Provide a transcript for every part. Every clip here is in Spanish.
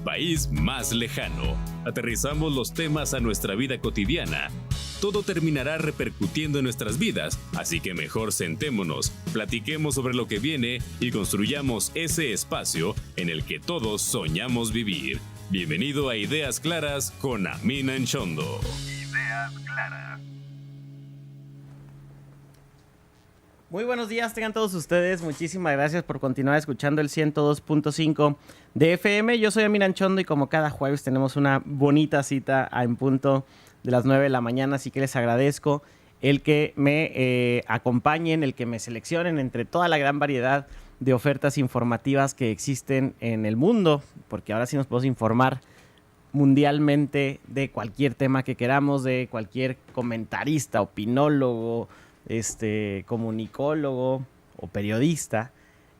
país más lejano. Aterrizamos los temas a nuestra vida cotidiana. Todo terminará repercutiendo en nuestras vidas, así que mejor sentémonos, platiquemos sobre lo que viene y construyamos ese espacio en el que todos soñamos vivir. Bienvenido a Ideas Claras con Amin Anchondo. Ideas Claras. Muy buenos días, tengan todos ustedes. Muchísimas gracias por continuar escuchando el 102.5 de FM. Yo soy Amin Anchondo y como cada jueves tenemos una bonita cita en punto de las 9 de la mañana, así que les agradezco el que me acompañen, el que me seleccionen entre toda la gran variedad de ofertas informativas que existen en el mundo, porque ahora sí nos podemos informar mundialmente de cualquier tema que queramos, de cualquier comentarista, opinólogo, comunicólogo o periodista,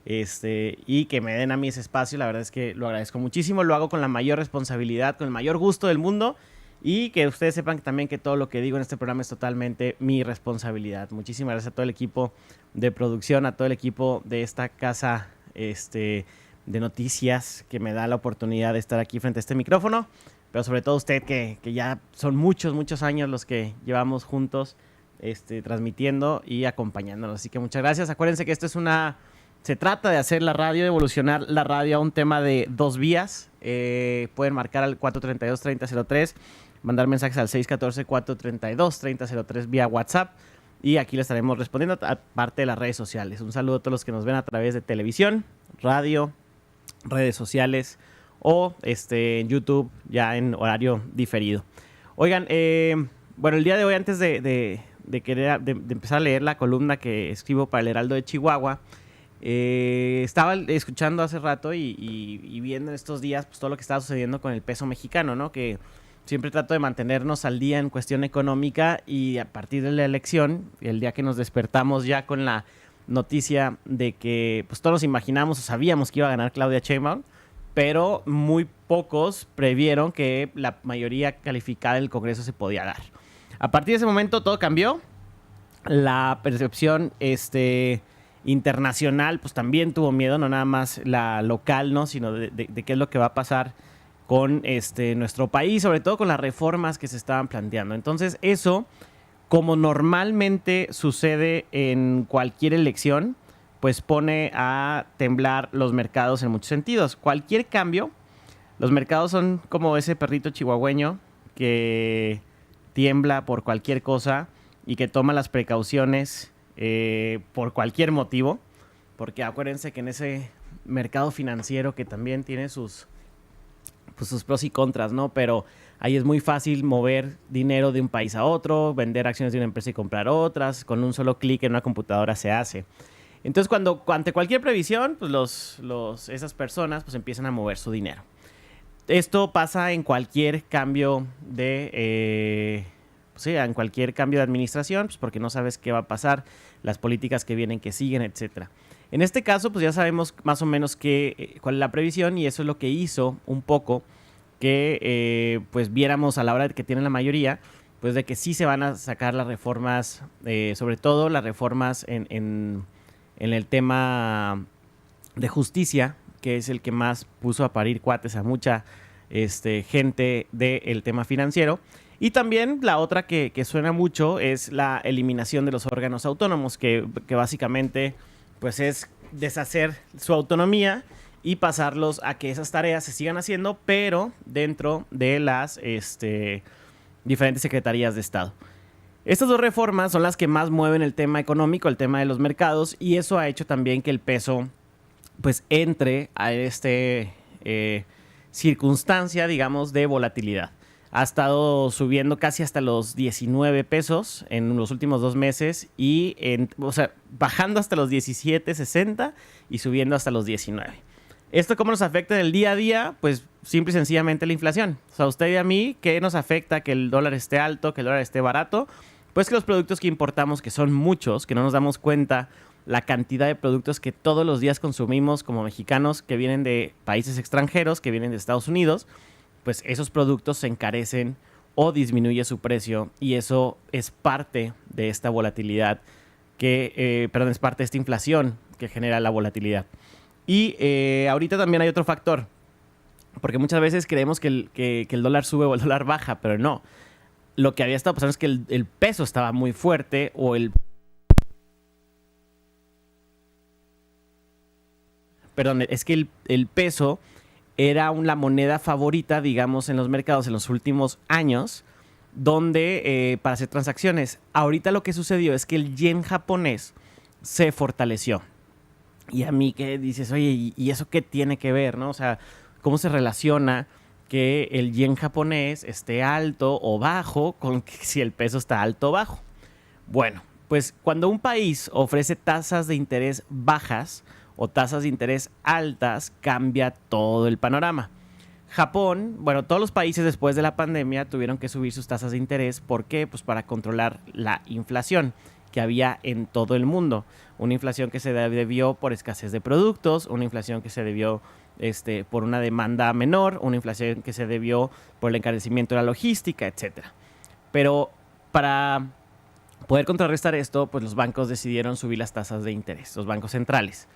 y que me den a mí ese espacio. La verdad es que lo agradezco muchísimo, lo hago con la mayor responsabilidad, con el mayor gusto del mundo, y que ustedes sepan también que todo lo que digo en este programa es totalmente mi responsabilidad. Muchísimas gracias a todo el equipo de producción, a todo el equipo de esta casa de noticias que me da la oportunidad de estar aquí frente a este micrófono, pero sobre todo usted que ya son muchos años los que llevamos juntos transmitiendo y acompañándonos. Así que muchas gracias. Acuérdense que esto se trata de hacer la radio, de evolucionar la radio a un tema de dos vías. Pueden marcar al 432-3003, mandar mensajes al 614-432-3003 vía WhatsApp y aquí les estaremos respondiendo aparte de las redes sociales. Un saludo a todos los que nos ven a través de televisión, radio, redes sociales o en YouTube ya en horario diferido. Oigan, bueno, el día de hoy, antes de empezar a leer la columna que escribo para el Heraldo de Chihuahua, estaba escuchando hace rato y viendo en estos días pues, todo lo que estaba sucediendo con el peso mexicano, ¿no? Que siempre trato de mantenernos al día en cuestión económica, y a partir de la elección, el día que nos despertamos ya con la noticia de que pues todos nos imaginamos o sabíamos que iba a ganar Claudia Sheinbaum, pero muy pocos previeron que la mayoría calificada del Congreso se podía dar. A partir de ese momento todo cambió. La percepción internacional pues también tuvo miedo, no nada más la local, ¿no? Sino de qué es lo que va a pasar con nuestro país, sobre todo con las reformas que se estaban planteando. Entonces eso, como normalmente sucede en cualquier elección, pues pone a temblar los mercados en muchos sentidos. Cualquier cambio, los mercados son como ese perrito chihuahueño que tiembla por cualquier cosa y que toma las precauciones por cualquier motivo, porque acuérdense que en ese mercado financiero, que también tiene sus pros y contras, ¿no? Pero ahí es muy fácil mover dinero de un país a otro, vender acciones de una empresa y comprar otras, con un solo clic en una computadora se hace. Entonces, ante cualquier previsión, pues esas personas pues empiezan a mover su dinero. Esto pasa en cualquier cambio en cualquier cambio de administración, pues porque no sabes qué va a pasar, las políticas que vienen, que siguen, etcétera. En este caso, pues ya sabemos más o menos cuál es la previsión, y eso es lo que hizo un poco que pues viéramos a la hora de que tienen la mayoría, pues de que sí se van a sacar las reformas, sobre todo las reformas en el tema de justicia, que es el que más puso a parir cuates a mucha gente del tema financiero. Y también la otra que suena mucho es la eliminación de los órganos autónomos, que básicamente pues es deshacer su autonomía y pasarlos a que esas tareas se sigan haciendo, pero dentro de las diferentes secretarías de Estado. Estas dos reformas son las que más mueven el tema económico, el tema de los mercados, y eso ha hecho también que el peso pues entre a circunstancia, digamos, de volatilidad. Ha estado subiendo casi hasta los 19 pesos en los últimos 2 meses y bajando hasta los 17.60 y subiendo hasta los 19. ¿Esto cómo nos afecta en el día a día? Pues simple y sencillamente la inflación. O sea, a usted y a mí, ¿qué nos afecta? Que el dólar esté alto, que el dólar esté barato. Pues que los productos que importamos, que son muchos, que no nos damos cuenta la cantidad de productos que todos los días consumimos como mexicanos, que vienen de países extranjeros, que vienen de Estados Unidos, pues esos productos se encarecen o disminuye su precio, y eso es parte de esta volatilidad es parte de esta inflación que genera la volatilidad. Y ahorita también hay otro factor. Porque muchas veces creemos que el dólar sube o el dólar baja, pero no. Lo que había estado pasando es que el peso estaba muy fuerte es que el peso era la moneda favorita, digamos, en los mercados en los últimos años, donde para hacer transacciones. Ahorita lo que sucedió es que el yen japonés se fortaleció. Y a mí que dices, oye, ¿y eso qué tiene que ver, no? O sea, ¿cómo se relaciona que el yen japonés esté alto o bajo con que si el peso está alto o bajo? Bueno, pues cuando un país ofrece tasas de interés bajas o tasas de interés altas, cambia todo el panorama. Japón, bueno, todos los países después de la pandemia tuvieron que subir sus tasas de interés. ¿Por qué? Pues para controlar la inflación que había en todo el mundo. Una inflación que se debió por escasez de productos, una inflación que se debió por una demanda menor, una inflación que se debió por el encarecimiento de la logística, etc. Pero para poder contrarrestar esto, pues los bancos decidieron subir las tasas de interés, los bancos centrales.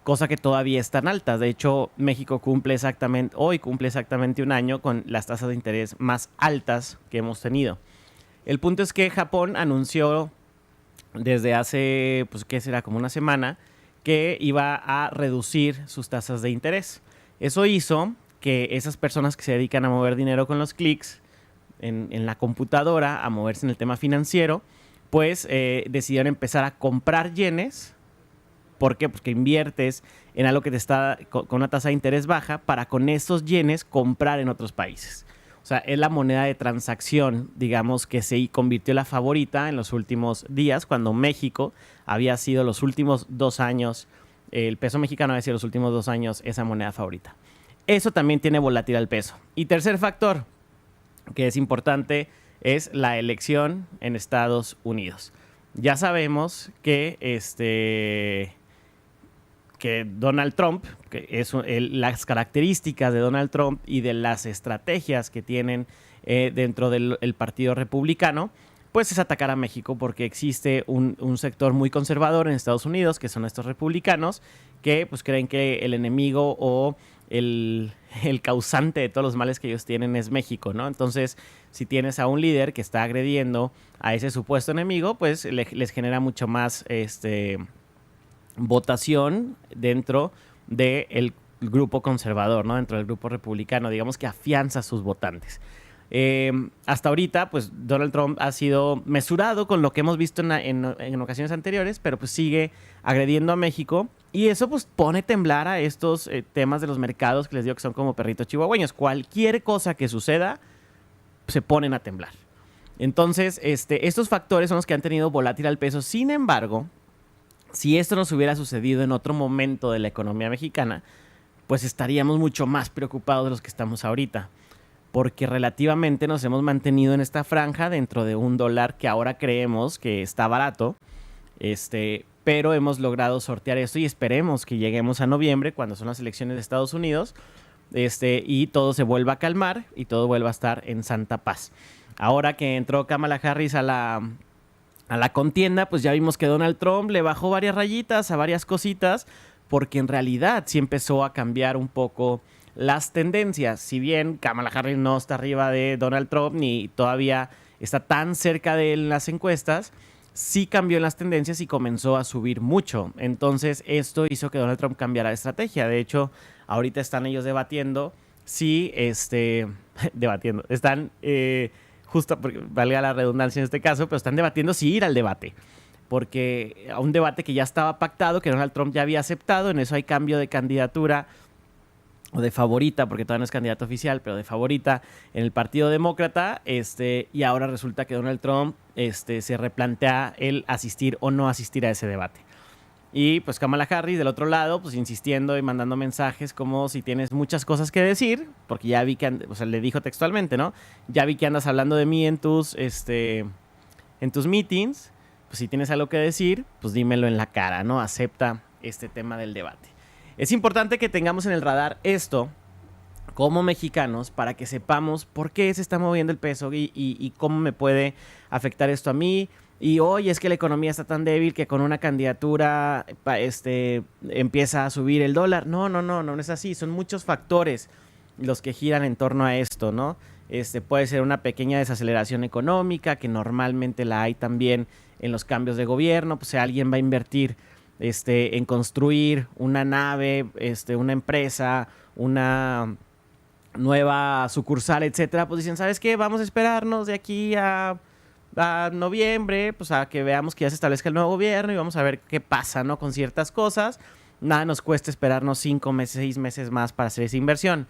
Cosa que todavía están altas. De hecho, México hoy cumple exactamente un año con las tasas de interés más altas que hemos tenido. El punto es que Japón anunció desde hace, pues, ¿qué será? Como una semana, que iba a reducir sus tasas de interés. Eso hizo que esas personas que se dedican a mover dinero con los clics en la computadora, a moverse en el tema financiero, pues decidieron empezar a comprar yenes. ¿Por qué? Porque inviertes en algo que te está con una tasa de interés baja para con esos yenes comprar en otros países. O sea, es la moneda de transacción, digamos, que se convirtió en la favorita en los últimos días, cuando México había sido los últimos 2 años, el peso mexicano había sido los últimos 2 años esa moneda favorita. Eso también tiene volatilidad el peso. Y tercer factor, que es importante, es la elección en Estados Unidos. Ya sabemos que Donald Trump, que es las características de Donald Trump y de las estrategias que tienen dentro del Partido Republicano, pues es atacar a México, porque existe un sector muy conservador en Estados Unidos, que son estos republicanos, que pues creen que el enemigo o el causante de todos los males que ellos tienen es México, ¿no? Entonces, si tienes a un líder que está agrediendo a ese supuesto enemigo, pues les genera mucho más votación dentro del grupo conservador, ¿no? Dentro del grupo republicano, digamos que afianza a sus votantes. Hasta ahorita, pues Donald Trump ha sido mesurado con lo que hemos visto en ocasiones anteriores, pero pues sigue agrediendo a México, y eso pues pone a temblar a estos temas de los mercados que les digo que son como perritos chihuahueños. Cualquier cosa que suceda, se ponen a temblar. Entonces, estos factores son los que han tenido volátil al peso. Sin embargo, si esto nos hubiera sucedido en otro momento de la economía mexicana, pues estaríamos mucho más preocupados de los que estamos ahorita, porque relativamente nos hemos mantenido en esta franja dentro de un dólar que ahora creemos que está barato, pero hemos logrado sortear esto y esperemos que lleguemos a noviembre, cuando son las elecciones de Estados Unidos, y todo se vuelva a calmar y todo vuelva a estar en santa paz. Ahora que entró Kamala Harris a la contienda, pues ya vimos que Donald Trump le bajó varias rayitas a varias cositas, porque en realidad sí empezó a cambiar un poco las tendencias. Si bien Kamala Harris no está arriba de Donald Trump ni todavía está tan cerca de él en las encuestas, sí cambió en las tendencias y comenzó a subir mucho. Entonces esto hizo que Donald Trump cambiara de estrategia. De hecho, ahorita están ellos debatiendo si están justo, porque valga la redundancia en este caso, pero están debatiendo si ir al debate, porque a un debate que ya estaba pactado, que Donald Trump ya había aceptado. En eso hay cambio de candidatura, o de favorita, porque todavía no es candidato oficial, pero de favorita en el Partido Demócrata, y ahora resulta que Donald Trump se replantea el asistir o no asistir a ese debate. Y pues Kamala Harris del otro lado, pues insistiendo y mandando mensajes como: si tienes muchas cosas que decir, porque ya vi que, le dijo textualmente, ¿no? Ya vi que andas hablando de mí en tus meetings, pues si tienes algo que decir, pues dímelo en la cara, ¿no? Acepta este tema del debate. Es importante que tengamos en el radar esto como mexicanos, para que sepamos por qué se está moviendo el peso y cómo me puede afectar esto a mí. Y hoy es que la economía está tan débil que con una candidatura empieza a subir el dólar. No es así. Son muchos factores los que giran en torno a esto, ¿no? Puede ser una pequeña desaceleración económica, que normalmente la hay también en los cambios de gobierno. Pues si alguien va a invertir en construir una nave, una empresa, una nueva sucursal, etcétera, pues dicen, ¿sabes qué? Vamos a esperarnos de aquí a noviembre, pues a que veamos que ya se establezca el nuevo gobierno y vamos a ver qué pasa, ¿no? Con ciertas cosas. Nada nos cuesta esperarnos 5 meses, 6 meses más para hacer esa inversión.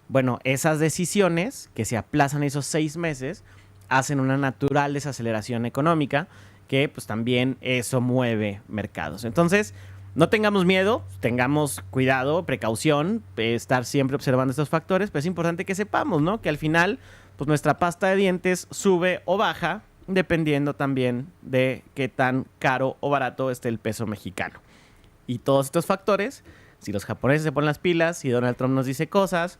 Bueno, esas decisiones que se aplazan esos 6 meses hacen una natural desaceleración económica que pues también eso mueve mercados. Entonces, no tengamos miedo, tengamos cuidado, precaución, estar siempre observando estos factores, pero es importante que sepamos, ¿no? Que al final, pues nuestra pasta de dientes sube o baja dependiendo también de qué tan caro o barato esté el peso mexicano. Y todos estos factores, si los japoneses se ponen las pilas, si Donald Trump nos dice cosas,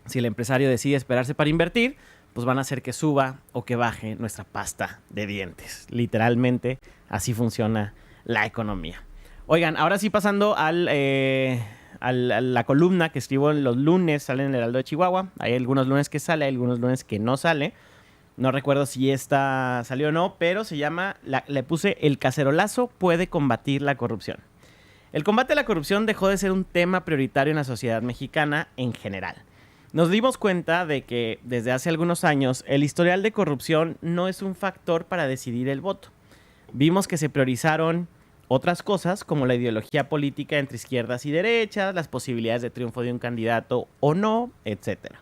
si el empresario decide esperarse para invertir, pues van a hacer que suba o que baje nuestra pasta de dientes. Literalmente, así funciona la economía. Oigan, ahora sí pasando a la columna que escribo los lunes, sale en el Heraldo de Chihuahua. Hay algunos lunes que sale, hay algunos lunes que no sale. No recuerdo si esta salió o no, pero se llama, le puse El cacerolazo puede combatir la corrupción. El combate a la corrupción dejó de ser un tema prioritario en la sociedad mexicana en general. Nos dimos cuenta de que desde hace algunos años el historial de corrupción no es un factor para decidir el voto. Vimos que se priorizaron otras cosas como la ideología política entre izquierdas y derechas, las posibilidades de triunfo de un candidato o no, etc.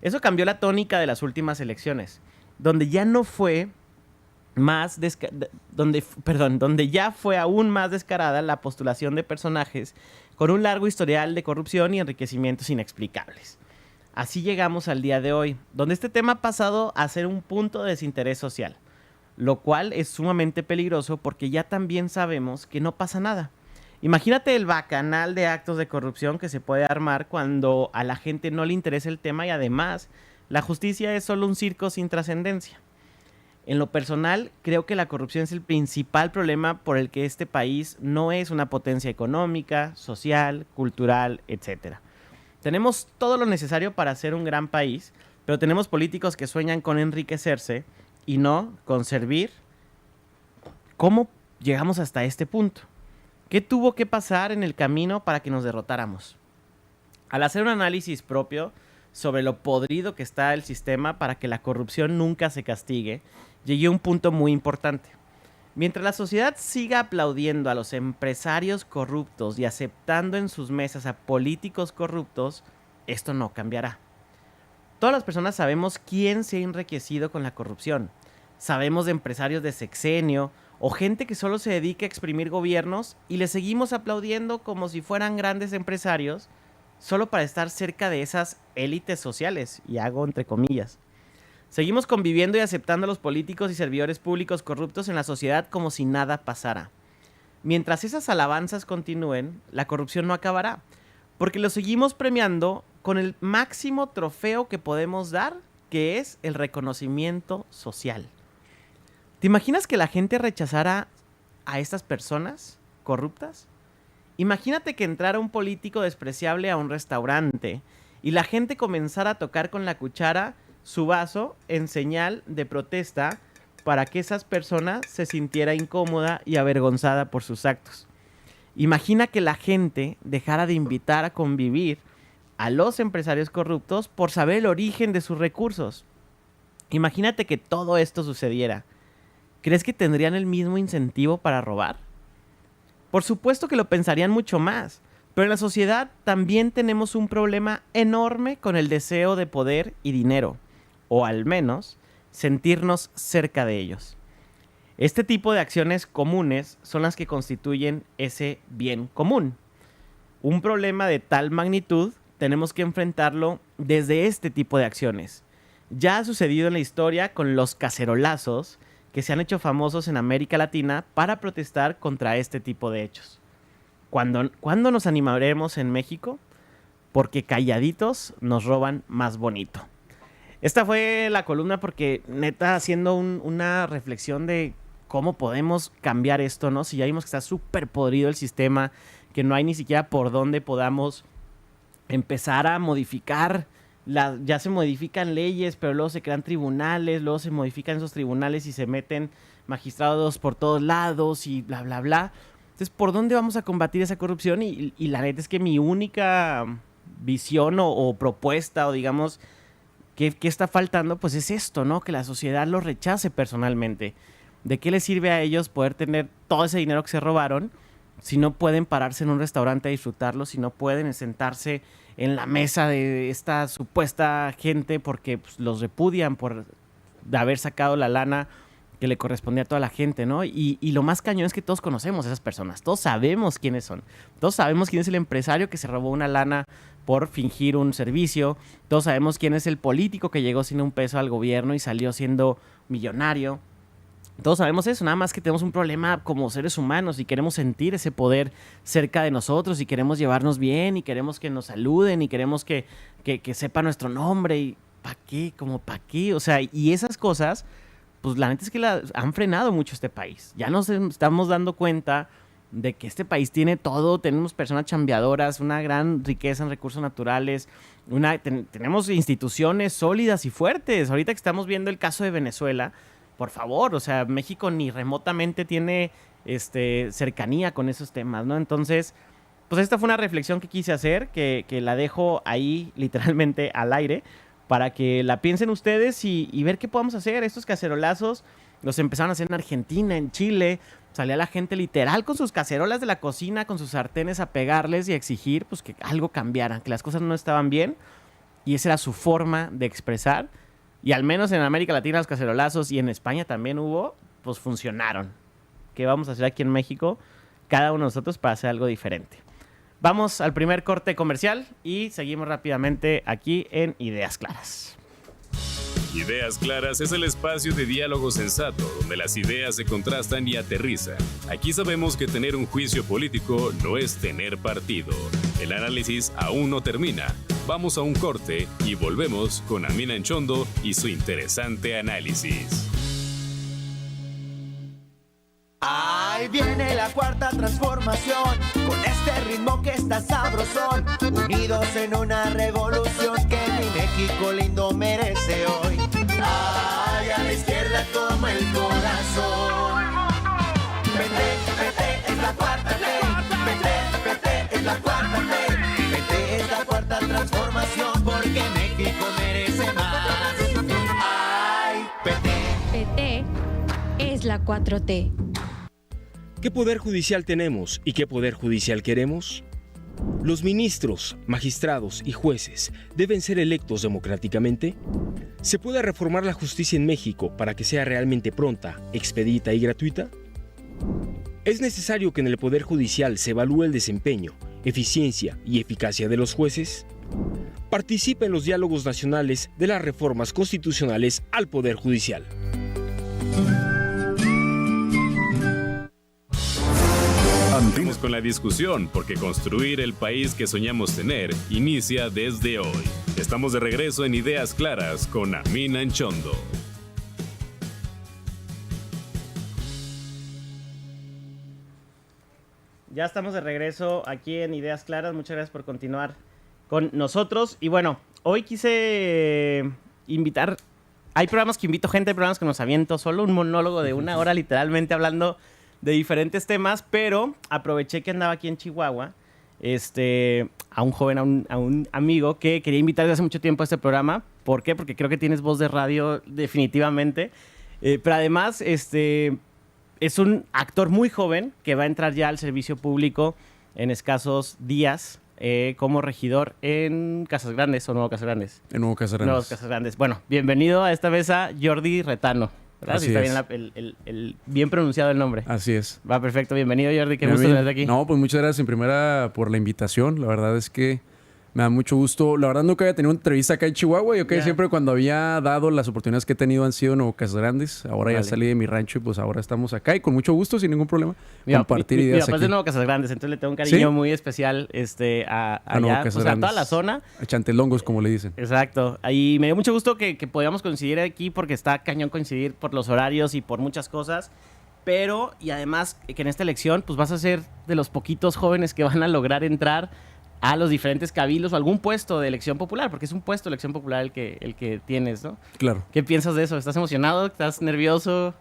Eso cambió la tónica de las últimas elecciones, donde ya no fue donde ya fue aún más descarada la postulación de personajes con un largo historial de corrupción y enriquecimientos inexplicables. Así llegamos al día de hoy, donde este tema ha pasado a ser un punto de desinterés social, lo cual es sumamente peligroso porque ya también sabemos que no pasa nada. Imagínate el bacanal de actos de corrupción que se puede armar cuando a la gente no le interesa el tema y además la justicia es solo un circo sin trascendencia. En lo personal, creo que la corrupción es el principal problema por el que este país no es una potencia económica, social, cultural, etc. Tenemos todo lo necesario para ser un gran país, pero tenemos políticos que sueñan con enriquecerse y no con servir. ¿Cómo llegamos hasta este punto? ¿Qué tuvo que pasar en el camino para que nos derrotáramos? Al hacer un análisis propio sobre lo podrido que está el sistema para que la corrupción nunca se castigue, llegué a un punto muy importante. Mientras la sociedad siga aplaudiendo a los empresarios corruptos y aceptando en sus mesas a políticos corruptos, esto no cambiará. Todas las personas sabemos quién se ha enriquecido con la corrupción. Sabemos de empresarios de sexenio o gente que solo se dedica a exprimir gobiernos y les seguimos aplaudiendo como si fueran grandes empresarios solo para estar cerca de esas élites sociales, y hago entre comillas. Seguimos conviviendo y aceptando a los políticos y servidores públicos corruptos en la sociedad como si nada pasara. Mientras esas alabanzas continúen, la corrupción no acabará, porque lo seguimos premiando con el máximo trofeo que podemos dar, que es el reconocimiento social. ¿Te imaginas que la gente rechazara a estas personas corruptas? Imagínate que entrara un político despreciable a un restaurante y la gente comenzara a tocar con la cuchara su vaso en señal de protesta para que esas personas se sintiera incómoda y avergonzada por sus actos. Imagina que la gente dejara de invitar a convivir a los empresarios corruptos por saber el origen de sus recursos. Imagínate que todo esto sucediera. ¿Crees que tendrían el mismo incentivo para robar? Por supuesto que lo pensarían mucho más, pero en la sociedad también tenemos un problema enorme con el deseo de poder y dinero, o al menos sentirnos cerca de ellos. Este tipo de acciones comunes son las que constituyen ese bien común. Un problema de tal magnitud tenemos que enfrentarlo desde este tipo de acciones. Ya ha sucedido en la historia con los cacerolazos que se han hecho famosos en América Latina para protestar contra este tipo de hechos. ¿Cuándo nos animaremos en México? Porque calladitos nos roban más bonito. Esta fue la columna porque neta haciendo una reflexión de cómo podemos cambiar esto, ¿no? Si ya vimos que está súper podrido el sistema, que no hay ni siquiera por dónde podamos empezar a modificar ya se modifican leyes, pero luego se crean tribunales, luego se modifican esos tribunales y se meten magistrados por todos lados y bla, bla, bla. Entonces, ¿por dónde vamos a combatir esa corrupción? Y la neta es que mi única visión o propuesta, o digamos, ¿qué está faltando? Pues es esto, ¿no? Que la sociedad lo rechace personalmente. ¿De qué les sirve a ellos poder tener todo ese dinero que se robaron si no pueden pararse en un restaurante a disfrutarlo, si no pueden sentarse en la mesa de esta supuesta gente porque pues, los repudian por haber sacado la lana que le correspondía a toda la gente, ¿no? Y lo más cañón es que todos conocemos a esas personas, todos sabemos quiénes son, todos sabemos quién es el empresario que se robó una lana por fingir un servicio, todos sabemos quién es el político que llegó sin un peso al gobierno y salió siendo millonario. Todos sabemos eso, nada más que tenemos un problema como seres humanos y queremos sentir ese poder cerca de nosotros y queremos llevarnos bien y queremos que nos saluden y queremos que sepa nuestro nombre y ¿para qué? ¿Cómo para qué? O sea, y esas cosas, pues la neta es que han frenado mucho este país. Ya nos estamos dando cuenta de que este país tiene todo, tenemos personas chambeadoras, una gran riqueza en recursos naturales, tenemos instituciones sólidas y fuertes. Ahorita que estamos viendo el caso de Venezuela, por favor, o sea, México ni remotamente tiene cercanía con esos temas, ¿no? Entonces, pues esta fue una reflexión que quise hacer, que la dejo ahí literalmente al aire, para que la piensen ustedes y ver qué podemos hacer. Estos cacerolazos los empezaron a hacer en Argentina, en Chile. Salía la gente literal con sus cacerolas de la cocina, con sus sartenes a pegarles y a exigir pues, que algo cambiara, que las cosas no estaban bien. Y esa era su forma de expresar. Y al menos en América Latina los cacerolazos y en España también hubo, pues funcionaron. ¿Qué vamos a hacer aquí en México? Cada uno de nosotros para hacer algo diferente. Vamos al primer corte comercial y seguimos rápidamente aquí en Ideas Claras. Ideas Claras es el espacio de diálogo sensato donde las ideas se contrastan y aterrizan. Aquí sabemos que tener un juicio político no es tener partido. El análisis aún no termina. Vamos a un corte y volvemos con Amina Anchondo y su interesante análisis. Ahí viene la cuarta transformación, con este ritmo que está sabrosón, unidos en una revolución que mi México lindo merece hoy. Ay, a la izquierda toma el corazón. PT es la cuarta ley, PT es la cuarta ley, PT es la cuarta transformación porque México merece más. Ay, PT es la 4T. ¿Qué poder judicial tenemos y qué poder judicial queremos? ¿Los ministros, magistrados y jueces deben ser electos democráticamente? ¿Se puede reformar la justicia en México para que sea realmente pronta, expedita y gratuita? ¿Es necesario que en el poder judicial se evalúe el desempeño, eficiencia y eficacia de los jueces? Participa en los diálogos nacionales de las reformas constitucionales al poder judicial. Vamos con la discusión, porque construir el país que soñamos tener inicia desde hoy. Estamos de regreso en Ideas Claras con Amina Anchondo. Ya estamos de regreso aquí en Ideas Claras. Muchas gracias por continuar con nosotros. Y bueno, hoy quise invitar... Hay programas que invito gente, hay programas que nos aviento. Solo un monólogo de 1 hora literalmente hablando de diferentes temas, pero aproveché que andaba aquí en Chihuahua, a un joven, a un amigo que quería invitar desde hace mucho tiempo a este programa. ¿Por qué? Porque creo que tienes voz de radio definitivamente. Pero además, es un actor muy joven que va a entrar ya al servicio público en escasos días como regidor en Casas Grandes o Nuevo Casas Grandes. En Nuevo Casas Grandes. Nuevos Casas Grandes. Bueno, bienvenido a esta mesa, Jordi Retano. ¿Verdad? Así está es. bien bien pronunciado el nombre. Así es. Va, perfecto. Bienvenido, Jordi. Qué gusto tenerte aquí. No, pues muchas gracias en primera por la invitación. La verdad es que me da mucho gusto. La verdad nunca había tenido una entrevista acá en Chihuahua. Yo que siempre cuando había dado las oportunidades que he tenido han sido en Nuevo Casas Grandes. Ahora ya salí de mi rancho y pues ahora estamos acá y con mucho gusto, sin ningún problema, compartir ideas mi papá es de Nuevo Casas Grandes, entonces le tengo un cariño muy especial a allá, pues, a toda la zona. A Chantelongos, como le dicen. Exacto. Y me dio mucho gusto que podíamos coincidir aquí porque está cañón coincidir por los horarios y por muchas cosas. Pero, y además, que en esta elección, pues vas a ser de los poquitos jóvenes que van a lograr entrar a los diferentes cabildos o algún puesto de elección popular, porque es un puesto de elección popular el que tienes, ¿no? Claro. ¿Qué piensas de eso? ¿Estás emocionado? ¿Estás nervioso?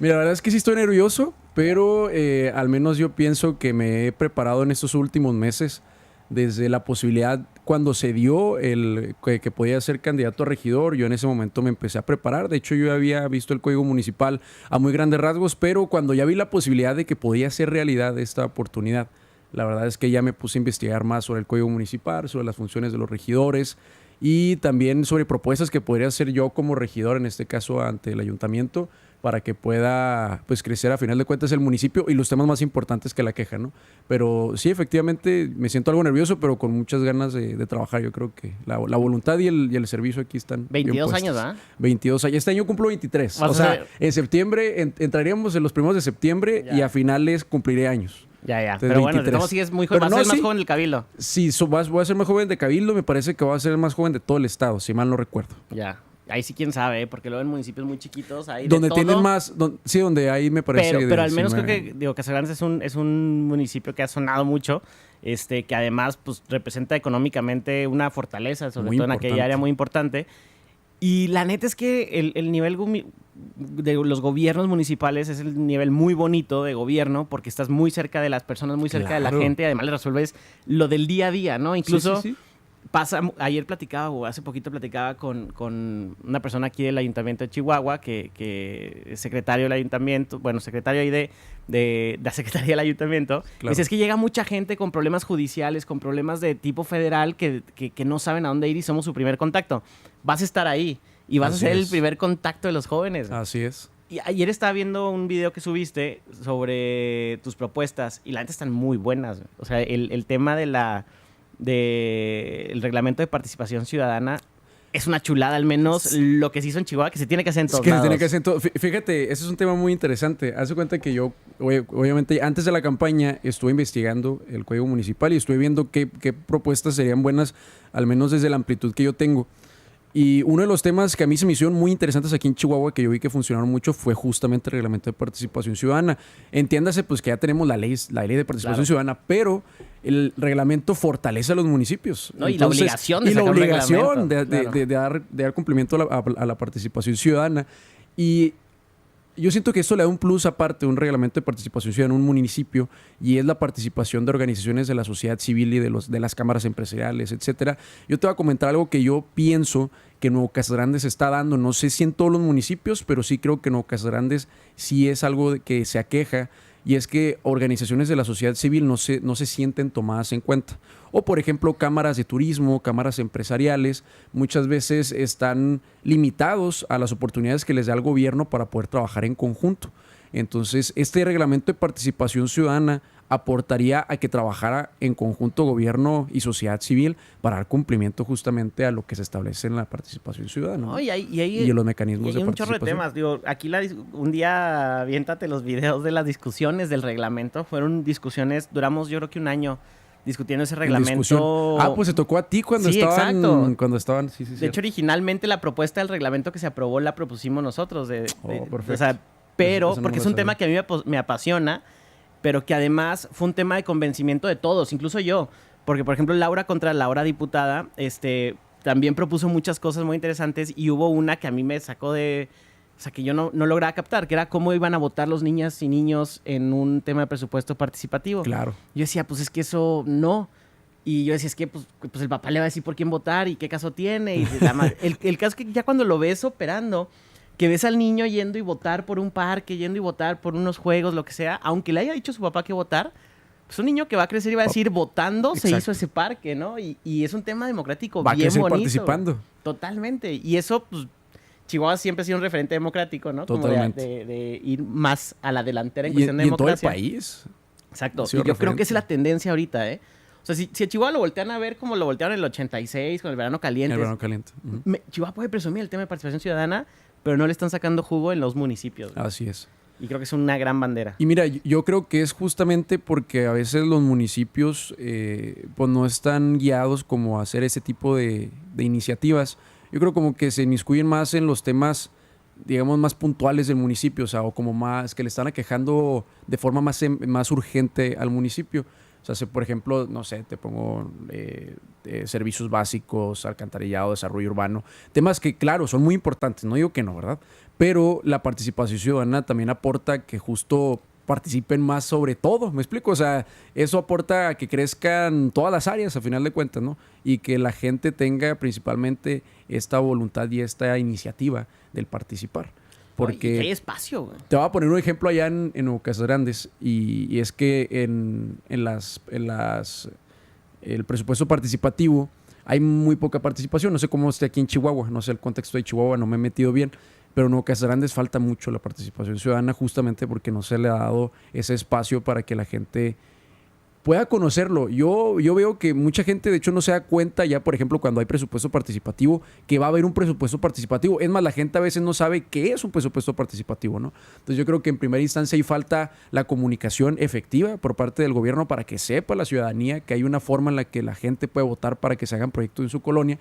Mira, la verdad es que sí estoy nervioso, pero al menos yo pienso que me he preparado en estos últimos meses desde la posibilidad cuando se dio el que podía ser candidato a regidor. Yo en ese momento me empecé a preparar. De hecho, yo había visto el código municipal a muy grandes rasgos, pero cuando ya vi la posibilidad de que podía ser realidad esta oportunidad, la verdad es que ya me puse a investigar más sobre el código municipal, sobre las funciones de los regidores y también sobre propuestas que podría hacer yo como regidor, en este caso ante el ayuntamiento, para que pueda pues crecer a final de cuentas el municipio y los temas más importantes que la queja, ¿no? Pero sí, efectivamente me siento algo nervioso, pero con muchas ganas de trabajar. Yo creo que la voluntad y el servicio aquí están 22 años, ¿ah? 22 años. Este año cumplo 23. O sea, en septiembre entraríamos en los primeros de septiembre y a finales cumpliré años. Ya. Entonces, pero 23. bueno, sigues muy joven. Vas a ser más joven del Cabildo. Sí, voy a ser más joven de Cabildo. Me parece que voy a ser el más joven de todo el estado, si mal no recuerdo. Ya. Ahí sí, quién sabe, ¿eh? Porque luego en municipios muy chiquitos hay donde de tienen todo. más, sí, donde ahí me parece. Pero al menos creo que, digo, Casagrandes es un municipio que ha sonado mucho, que además pues representa económicamente una fortaleza, sobre muy todo importante. en aquella área muy importante. Y la neta es que el nivel de los gobiernos municipales es el nivel muy bonito de gobierno, porque estás muy cerca de las personas, muy cerca de la gente, y además le resuelves lo del día a día, ¿no? Incluso Sí. ayer platicaba, o hace poquito platicaba con una persona aquí del Ayuntamiento de Chihuahua, que es secretario del Ayuntamiento, secretario ahí de la Secretaría del Ayuntamiento. Claro. Dice, es que llega mucha gente con problemas judiciales, con problemas de tipo federal, que no saben a dónde ir y somos su primer contacto. Vas a estar ahí y vas Así a ser es. el primer contacto de los jóvenes. Así es. Y ayer estaba viendo un video que subiste sobre tus propuestas y la neta están muy buenas. O sea, el tema del reglamento de participación ciudadana es una chulada, al menos lo que se hizo en Chihuahua, que se tiene que hacer en todos lados. Se tiene que hacer en todo. Fíjate, ese es un tema muy interesante. Haz de cuenta que yo, obviamente, antes de la campaña estuve investigando el código municipal y estuve viendo qué propuestas serían buenas, al menos desde la amplitud que yo tengo. Y uno de los temas que a mí se me hicieron muy interesantes aquí en Chihuahua, que yo vi que funcionaron mucho, fue justamente el reglamento de participación ciudadana. Entiéndase, pues que ya tenemos la ley de participación ciudadana, pero el reglamento fortalece a los municipios. No, y la obligación de y la sacar un obligación reglamento, de dar cumplimiento a la participación ciudadana. Y yo siento que esto le da un plus aparte, un reglamento de participación ciudadana en un municipio, y es la participación de organizaciones de la sociedad civil y de las cámaras empresariales, etcétera. Yo te voy a comentar algo que yo pienso que Nuevo Casas se está dando. No sé si en todos los municipios, pero sí creo que Nuevo Casas sí es algo que se aqueja, y es que organizaciones de la sociedad civil no se sienten tomadas en cuenta. O, por ejemplo, cámaras de turismo, cámaras empresariales, muchas veces están limitados a las oportunidades que les da el gobierno para poder trabajar en conjunto. Entonces, este reglamento de participación ciudadana aportaría a que trabajara en conjunto gobierno y sociedad civil para dar cumplimiento justamente a lo que se establece en la participación ciudadana, ¿no? Y en los mecanismos de participación. Hay un chorro de temas. Digo, aquí un día aviéntate los videos de las discusiones del reglamento. Fueron discusiones, duramos yo creo que un año discutiendo ese reglamento. Pues se tocó a ti cuando estaban. Exacto. Cuando estaban, sí. De hecho, originalmente la propuesta del reglamento que se aprobó la propusimos nosotros. Perfecto. O sea, pero, Eso no porque lo es un sabía. tema que a mí me apasiona, pero que además fue un tema de convencimiento de todos, incluso yo. Porque, por ejemplo, Laura contra la ahora diputada, también propuso muchas cosas muy interesantes, y hubo una que a mí me sacó de... O sea, que yo no lograba captar, que era cómo iban a votar los niñas y niños en un tema de presupuesto participativo. Claro. Yo decía, pues es que eso no. Y yo decía, es que pues el papá le va a decir por quién votar y qué caso tiene. Y el caso es que ya cuando lo ves operando, que ves al niño yendo y votar por un parque, yendo y votar por unos juegos, lo que sea, aunque le haya dicho a su papá que votar, pues un niño que va a crecer y va a decir, votando se hizo ese parque, ¿no? Y es un tema democrático Va bien a crecer bonito. participando. Totalmente. Y eso, pues, Chihuahua siempre ha sido un referente democrático, ¿no? Totalmente. Como de ir más a la delantera en Y cuestión de en todo el democracia. país. Exacto. Ha Y sido yo creo referente. que esa es la tendencia ahorita, ¿eh? O sea, si a Chihuahua lo voltean a ver como lo voltearon en el 86, con el verano caliente. El verano caliente. Ujú. Chihuahua puede presumir el tema de participación ciudadana, pero no le están sacando jugo en los municipios. Así es. Y creo que es una gran bandera. Y mira, yo creo que es justamente porque a veces los municipios pues no están guiados como a hacer ese tipo de iniciativas. Yo creo como que se inmiscuyen más en los temas, digamos, más puntuales del municipio, o sea, o como más que le están aquejando de forma más urgente al municipio. O sea, si, por ejemplo, no sé, te pongo servicios básicos, alcantarillado, desarrollo urbano, temas que, claro, son muy importantes, no digo que no, ¿verdad? Pero la participación ciudadana también aporta que justo participen más sobre todo, ¿me explico? O sea, eso aporta a que crezcan todas las áreas, a final de cuentas, ¿no? Y que la gente tenga principalmente esta voluntad y esta iniciativa del participar. Porque y hay espacio, güey. Te voy a poner un ejemplo allá en Nuevo Casas Grandes y es que el presupuesto participativo hay muy poca participación. No sé cómo esté aquí en Chihuahua, no sé el contexto de Chihuahua, no me he metido bien, pero en Nuevo Casas Grandes falta mucho la participación ciudadana justamente porque no se le ha dado ese espacio para que la gente pueda conocerlo. Yo veo que mucha gente, de hecho, no se da cuenta ya, por ejemplo, cuando hay presupuesto participativo, que va a haber un presupuesto participativo. Es más, la gente a veces no sabe qué es un presupuesto participativo, ¿no? Entonces yo creo que en primera instancia hay falta la comunicación efectiva por parte del gobierno para que sepa la ciudadanía que hay una forma en la que la gente puede votar para que se hagan proyectos en su colonia.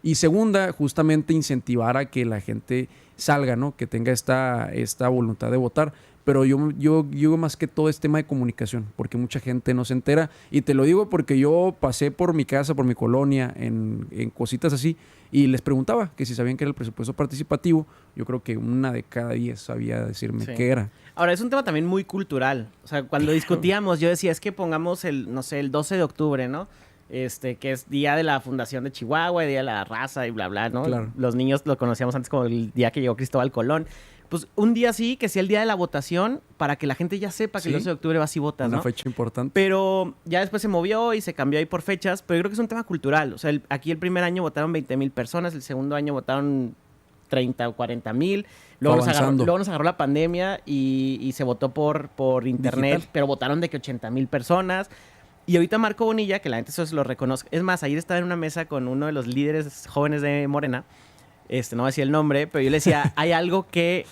Y segunda, justamente incentivar a que la gente salga, ¿no? Que tenga esta voluntad de votar. Pero yo más que todo es tema de comunicación, porque mucha gente no se entera. Y te lo digo porque yo pasé por mi casa, por mi colonia, en cositas así, y les preguntaba que si sabían que era el presupuesto participativo. Yo creo que 1 de cada 10 sabía decirme qué era. Ahora, es un tema también muy cultural. O sea, cuando discutíamos, yo decía, es que pongamos el 12 de octubre, ¿no? Que es día de la fundación de Chihuahua, día de la raza y bla, bla, ¿no? Claro. Los niños lo conocíamos antes como el día que llegó Cristóbal Colón. Pues un día sí, que sea el día de la votación, para que la gente ya sepa que el 12 de octubre vas y votas, ¿no? Una fecha importante. Pero ya después se movió y se cambió ahí por fechas, pero yo creo que es un tema cultural. O sea, aquí el primer año votaron 20,000 personas, el segundo año votaron 30 o 40,000. Luego nos agarró la pandemia y se votó por internet, digital. Pero votaron de que 80,000 personas. Y ahorita Marco Bonilla, que la gente eso se lo reconoce. Es más, ayer estaba en una mesa con uno de los líderes jóvenes de Morena. No voy a decir el nombre, pero yo le decía, hay algo que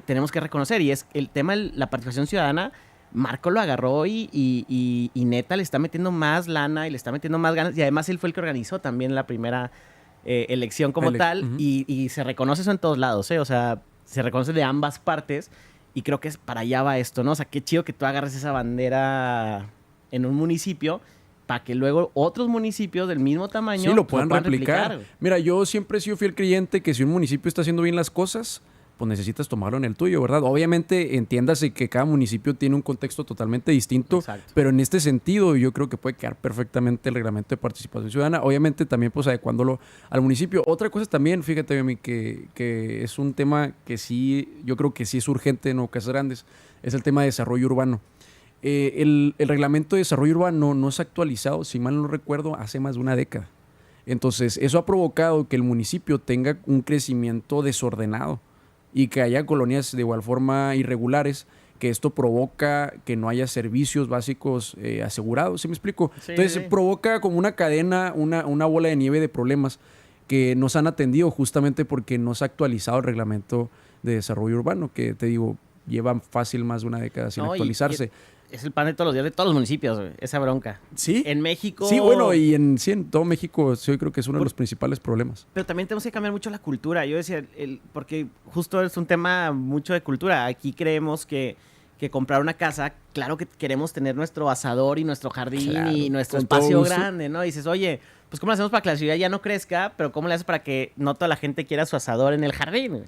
tenemos que reconocer y es el tema de la participación ciudadana. Marco lo agarró y neta le está metiendo más lana y le está metiendo más ganas. Y además él fue el que organizó también la primera elección como tal. Uh-huh. Y se reconoce eso en todos lados, ¿eh? O sea, se reconoce de ambas partes y creo que para allá va esto, ¿no? O sea, qué chido que tú agarres esa bandera en un municipio para que luego otros municipios del mismo tamaño lo puedan replicar. Mira, yo siempre he sido fiel creyente que si un municipio está haciendo bien las cosas, pues necesitas tomarlo en el tuyo, ¿verdad? Obviamente, entiéndase que cada municipio tiene un contexto totalmente distinto, exacto, pero en este sentido yo creo que puede quedar perfectamente el reglamento de participación ciudadana, obviamente también pues adecuándolo al municipio. Otra cosa también, fíjate, que es un tema que sí, yo creo que sí es urgente en Nuevo Casas Grandes, es el tema de desarrollo urbano. El reglamento de desarrollo urbano no se ha actualizado, si mal no recuerdo, hace más de una década. Entonces, eso ha provocado que el municipio tenga un crecimiento desordenado y que haya colonias de igual forma irregulares, que esto provoca que no haya servicios básicos asegurados, ¿sí me explico? Sí, entonces, provoca como una cadena, una bola de nieve de problemas que no se han atendido justamente porque no se ha actualizado el reglamento de desarrollo urbano, que te digo, llevan fácil más de una década sin actualizarse. Es el pan de todos los días de todos los municipios, esa bronca. Sí. En México... Sí, bueno, y en todo México yo creo que es uno de los principales problemas. Pero también tenemos que cambiar mucho la cultura. Yo decía, porque justo es un tema mucho de cultura. Aquí creemos que comprar una casa, claro que queremos tener nuestro asador y nuestro jardín, claro, y nuestro espacio grande, ¿no? Y dices, oye, pues ¿cómo lo hacemos para que la ciudad ya no crezca? Pero ¿cómo le haces para que no toda la gente quiera su asador en el jardín?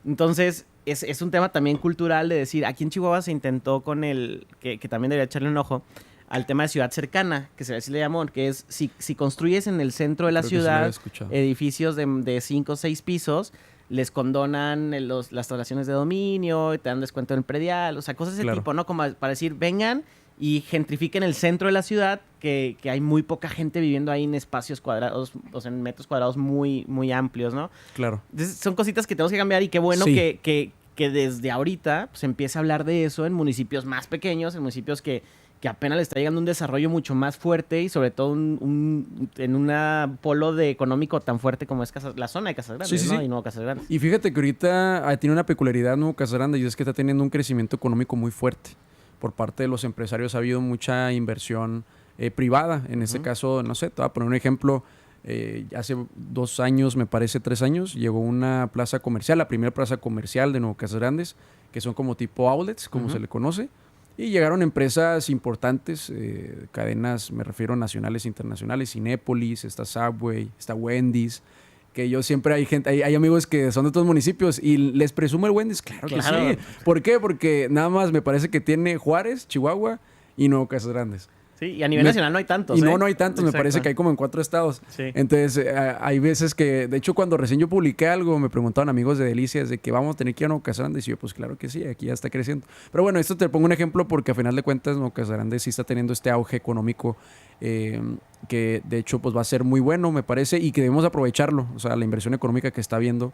Entonces, es un tema también cultural de decir, aquí en Chihuahua se intentó con que también debería echarle un ojo, al tema de ciudad cercana, que así le llamó, que es, si construyes en el centro de la ciudad edificios de 5 o 6 pisos, les condonan las instalaciones de dominio, te dan descuento en el predial, o sea, cosas de ese tipo, ¿no? Como para decir, vengan y gentrifiquen el centro de la ciudad, que hay muy poca gente viviendo ahí en espacios cuadrados, o sea, en metros cuadrados muy, muy amplios, ¿no? Claro. Entonces, son cositas que tenemos que cambiar y qué bueno que desde ahorita se empiece a hablar de eso en municipios más pequeños, en municipios que apenas le está llegando un desarrollo mucho más fuerte y sobre todo en un polo económico tan fuerte como es la zona de Casas Grandes, ¿no? Y Nuevo Casas Grandes. Y fíjate que ahorita tiene una peculiaridad Nuevo Casas Grandes y es que está teniendo un crecimiento económico muy fuerte. Por parte de los empresarios ha habido mucha inversión privada. En este caso, no sé, te voy a poner un ejemplo. Hace 2 años, me parece 3 años, llegó una plaza comercial, la primera plaza comercial de Nuevo Casas Grandes, que son como tipo outlets, como se le conoce. Y llegaron empresas importantes, cadenas, me refiero nacionales e internacionales, Cinépolis, está Subway, está Wendy's, que yo siempre hay amigos que son de otros municipios y les presumo el Wendy's, claro que sí. ¿Por qué? Porque nada más me parece que tiene Juárez, Chihuahua y Nuevo Casas Grandes. Sí, y a nivel nacional no hay tantos. Y no hay tantos, me parece que hay como en 4 estados. Sí. Entonces, hay veces que, de hecho, cuando recién yo publiqué algo, me preguntaban amigos de Delicias de que vamos a tener que ir a Nuevo Casas Grandes. Y yo, pues claro que sí, aquí ya está creciendo. Pero bueno, esto te pongo un ejemplo porque a final de cuentas Nuevo Casas Grandes sí está teniendo este auge económico que de hecho pues va a ser muy bueno, me parece, y que debemos aprovecharlo. O sea, la inversión económica que está habiendo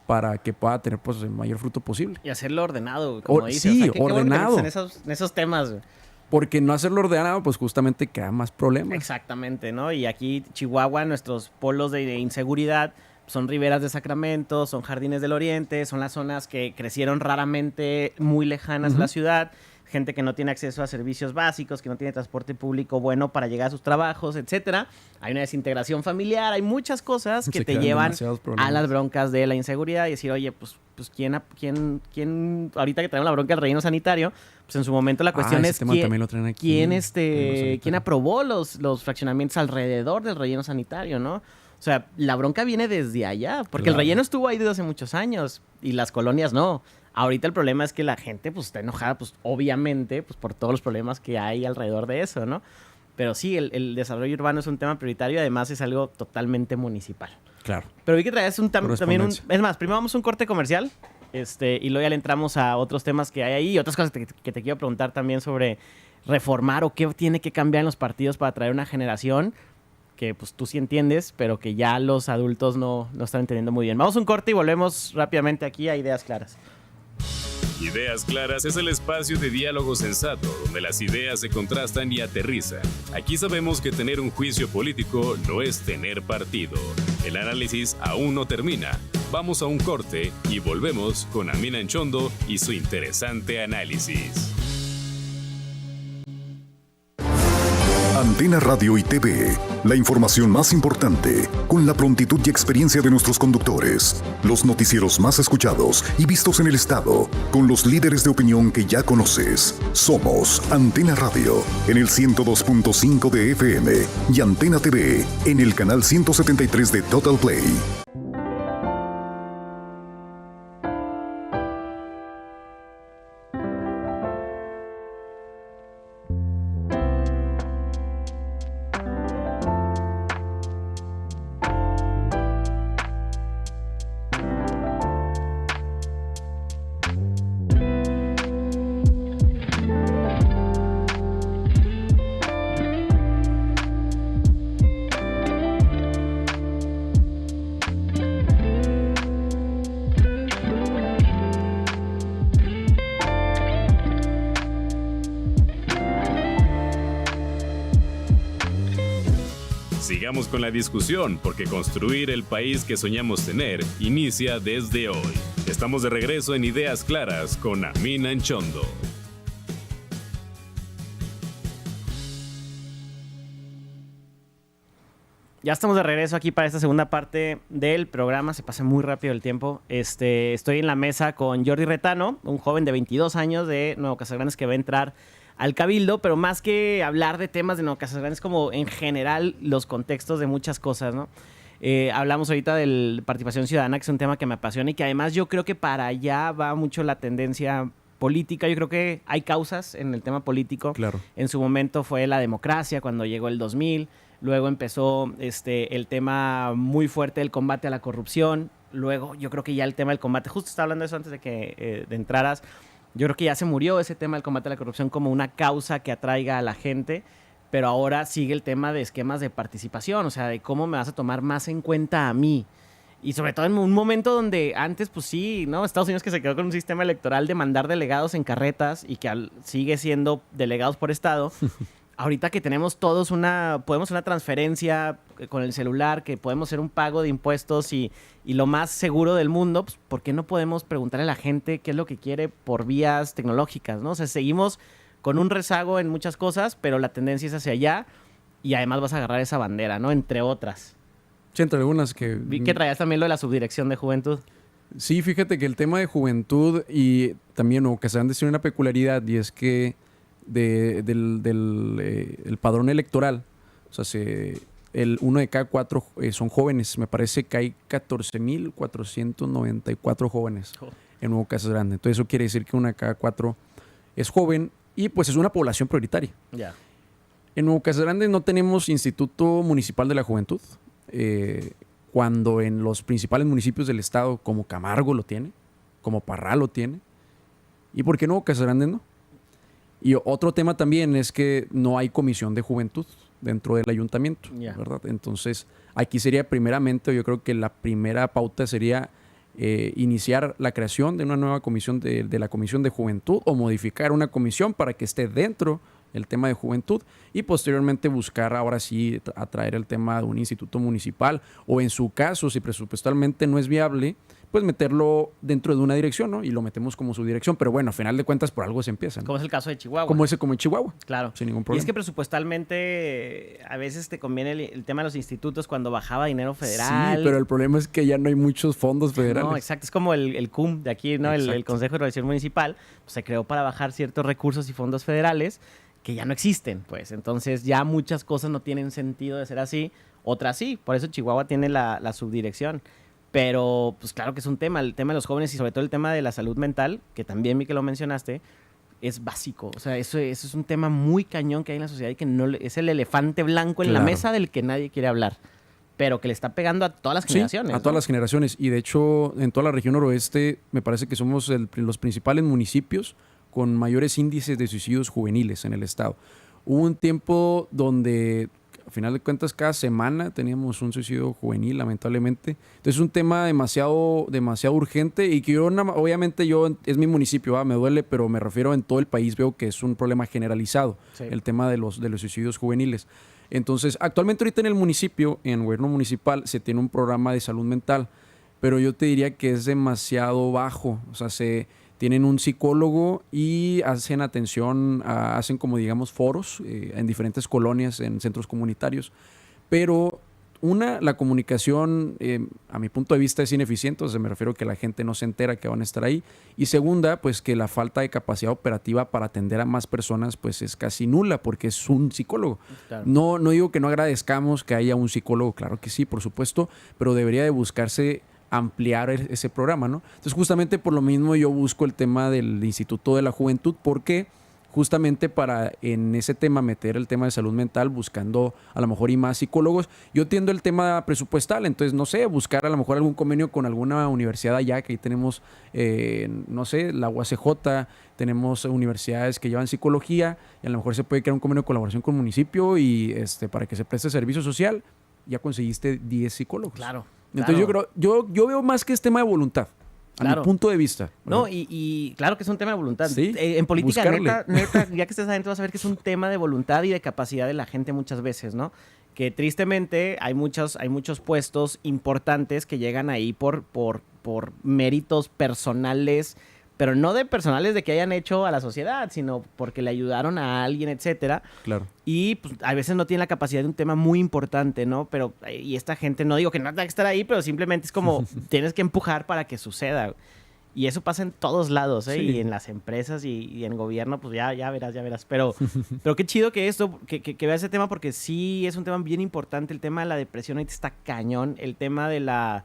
para que pueda tener pues el mayor fruto posible. Y hacerlo ordenado, como dices. Sí, o sea, ordenado. En esos temas, güey. Porque no hacerlo ordenado, pues justamente queda más problemas. Exactamente, ¿no? Y aquí, Chihuahua, nuestros polos de inseguridad son riberas de Sacramento, son jardines del Oriente, son las zonas que crecieron raramente muy lejanas a la ciudad, gente que no tiene acceso a servicios básicos, que no tiene transporte público bueno para llegar a sus trabajos, etcétera. Hay una desintegración familiar, hay muchas cosas que te llevan a las broncas de la inseguridad y decir, oye, pues ¿quién, ahorita que tenemos la bronca del relleno sanitario, pues en su momento la cuestión es quién aprobó los fraccionamientos alrededor del relleno sanitario, ¿no? O sea, la bronca viene desde allá, porque el relleno estuvo ahí desde hace muchos años y las colonias no. Ahorita el problema es que la gente pues está enojada, pues obviamente, pues por todos los problemas que hay alrededor de eso, ¿no? Pero sí, el desarrollo urbano es un tema prioritario y además es algo totalmente municipal. Claro. Pero vi que traías también un... Es más, primero vamos a un corte comercial y luego ya le entramos a otros temas que hay ahí y otras cosas que te quiero preguntar también sobre reformar o qué tiene que cambiar en los partidos para traer una generación que pues tú sí entiendes, pero que ya los adultos no están entendiendo muy bien. Vamos a un corte y volvemos rápidamente aquí a Ideas Claras. Ideas Claras es el espacio de diálogo sensato donde las ideas se contrastan y aterrizan. Aquí sabemos que tener un juicio político no es tener partido. El análisis aún no termina. Vamos a un corte y volvemos con Amin Anchondo y su interesante análisis. Antena Radio y TV, la información más importante, con la prontitud y experiencia de nuestros conductores, los noticieros más escuchados y vistos en el estado, con los líderes de opinión que ya conoces. Somos Antena Radio, en el 102.5 de FM y Antena TV, en el canal 173 de Total Play. Sigamos con la discusión porque construir el país que soñamos tener inicia desde hoy. Estamos de regreso en Ideas Claras con Amin Anchondo. Ya estamos de regreso aquí para esta segunda parte del programa. Se pasa muy rápido el tiempo. Estoy en la mesa con Jordi Retano, un joven de 22 años de Nuevo Casas Grandes que va a entrar al Cabildo, pero más que hablar de temas de Nuevo Casas Grandes, como en general los contextos de muchas cosas, ¿no? Hablamos ahorita de participación ciudadana, que es un tema que me apasiona y que además yo creo que para allá va mucho la tendencia política. Yo creo que hay causas en el tema político. Claro. En su momento fue la democracia, cuando llegó el 2000. Luego empezó el tema muy fuerte del combate a la corrupción. Luego yo creo que ya el tema del combate, justo estaba hablando de eso antes de que entraras, yo creo que ya se murió ese tema del combate a la corrupción como una causa que atraiga a la gente, pero ahora sigue el tema de esquemas de participación, o sea, de cómo me vas a tomar más en cuenta a mí. Y sobre todo en un momento donde antes, pues sí, ¿no? Estados Unidos que se quedó con un sistema electoral de mandar delegados en carretas y que sigue siendo delegados por estado. Ahorita que tenemos todos podemos hacer una transferencia con el celular, que podemos hacer un pago de impuestos y lo más seguro del mundo, pues, ¿por qué no podemos preguntarle a la gente qué es lo que quiere por vías tecnológicas, ¿no? O sea, seguimos con un rezago en muchas cosas, pero la tendencia es hacia allá y además vas a agarrar esa bandera, ¿no? Entre otras. Sí, entre algunas que... Vi que traías también lo de la subdirección de juventud. Sí, fíjate que el tema de juventud y también Nuevo Casas Grandes tiene una peculiaridad y es que el padrón electoral, o sea, uno de cada 4 son jóvenes. Me parece que hay 14,494 jóvenes en Nuevo Casas Grande. Entonces eso quiere decir que una de cada 4 es joven y pues es una población prioritaria. Ya. En Nuevo Casas Grande no tenemos Instituto Municipal de la Juventud, cuando en los principales municipios del estado, como Camargo lo tiene, como Parral lo tiene. ¿Y por qué Nuevo Casas Grande no? Y otro tema también es que no hay comisión de juventud dentro del ayuntamiento, ¿verdad? Entonces, aquí sería primeramente, yo creo que la primera pauta sería iniciar la creación de una nueva comisión de la Comisión de Juventud o modificar una comisión para que esté dentro el tema de juventud y posteriormente buscar ahora sí atraer el tema de un instituto municipal o en su caso, si presupuestalmente no es viable, pues meterlo dentro de una dirección, ¿no? Y lo metemos como subdirección. Pero bueno, a final de cuentas, por algo se empieza, ¿no? Como es el caso de Chihuahua. Como en Chihuahua. Claro. Sin ningún problema. Y es que presupuestalmente a veces te conviene el tema de los institutos cuando bajaba dinero federal. Sí, pero el problema es que ya no hay muchos fondos federales. No, exacto. Es como el CUM de aquí, ¿no? El Consejo de Relación Municipal. Pues se creó para bajar ciertos recursos y fondos federales que ya no existen, pues. Entonces ya muchas cosas no tienen sentido de ser así. Otras sí. Por eso Chihuahua tiene la subdirección. Pero, pues claro que es un tema, el tema de los jóvenes y sobre todo el tema de la salud mental, que también vi que lo mencionaste, es básico. O sea, eso es un tema muy cañón que hay en la sociedad y que no es el elefante blanco en la mesa del que nadie quiere hablar, pero que le está pegando a todas las generaciones. A todas las generaciones. Y de hecho, en toda la región noroeste, me parece que somos los principales municipios con mayores índices de suicidios juveniles en el estado. Hubo un tiempo donde, a final de cuentas, cada semana teníamos un suicidio juvenil, lamentablemente. Entonces es un tema demasiado urgente y que obviamente es mi municipio, me duele, pero me refiero en todo el país, veo que es un problema generalizado, el tema de los suicidios juveniles. Entonces, actualmente ahorita en el municipio, en el gobierno municipal, se tiene un programa de salud mental, pero yo te diría que es demasiado bajo. O sea, tienen un psicólogo y hacen atención, hacen como digamos foros en diferentes colonias, en centros comunitarios. Pero la comunicación a mi punto de vista es ineficiente, o sea, me refiero a que la gente no se entera que van a estar ahí. Y segunda, pues que la falta de capacidad operativa para atender a más personas pues es casi nula porque es un psicólogo. Claro. No digo que no agradezcamos que haya un psicólogo, claro que sí, por supuesto, pero debería de buscarse ampliar ese programa, ¿no? Entonces justamente por lo mismo yo busco el tema del Instituto de la Juventud, porque justamente para en ese tema meter el tema de salud mental, buscando a lo mejor y más psicólogos. Yo entiendo el tema presupuestal, entonces no sé, buscar a lo mejor algún convenio con alguna universidad allá, que ahí tenemos, no sé, la UACJ, tenemos universidades que llevan psicología y a lo mejor se puede crear un convenio de colaboración con el municipio y para que se preste servicio social, ya conseguiste 10 psicólogos. Claro. Entonces yo veo más que es tema de voluntad, a mi punto de vista. No, y claro que es un tema de voluntad. Sí, en política, neta, ya que estés adentro vas a ver que es un tema de voluntad y de capacidad de la gente muchas veces, ¿no? Que tristemente hay muchos puestos importantes que llegan ahí por méritos personales, pero no de personales de que hayan hecho a la sociedad, sino porque le ayudaron a alguien, etcétera. Claro. Y pues, a veces no tienen la capacidad de un tema muy importante, ¿no? Pero, y esta gente, no digo que no tenga que estar ahí, pero simplemente es como tienes que empujar para que suceda. Y eso pasa en todos lados, ¿eh? Sí. Y en las empresas y en gobierno, pues ya verás. Pero qué chido que vea ese tema, porque sí es un tema bien importante. El tema de la depresión ahorita está cañón. El tema de las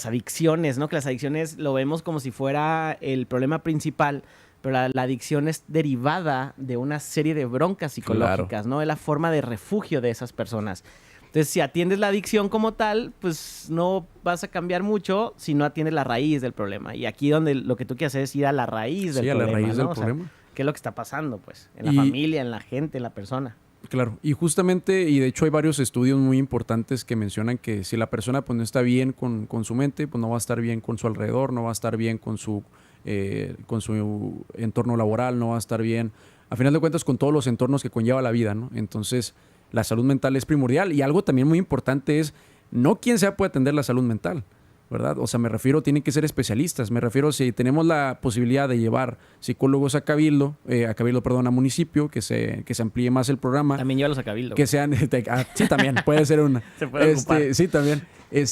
adicciones, ¿no? Que las adicciones lo vemos como si fuera el problema principal, pero la adicción es derivada de una serie de broncas psicológicas, claro, ¿no? Es la forma de refugio de esas personas. Entonces, si atiendes la adicción como tal, pues no vas a cambiar mucho si no atiendes la raíz del problema. Y aquí donde lo que tú quieres hacer es ir a la raíz del problema, a la raíz del problema. Sea, ¿qué es lo que está pasando, pues? En la familia, en la gente, en la persona. Claro, y justamente, y de hecho hay varios estudios muy importantes que mencionan que si la persona pues no está bien con su mente, pues no va a estar bien con su alrededor, no va a estar bien con su entorno laboral, no va a estar bien, a final de cuentas, con todos los entornos que conlleva la vida, ¿no? Entonces, la salud mental es primordial y algo también muy importante es, no quien sea puede atender la salud mental, ¿verdad? O sea, me refiero, tienen que ser especialistas. Me refiero, si tenemos la posibilidad de llevar psicólogos a a municipio, que se amplíe más el programa. También llévalos a Cabildo. Que sean, sí, también, puede ser una. Se puede ocupar. Sí, también.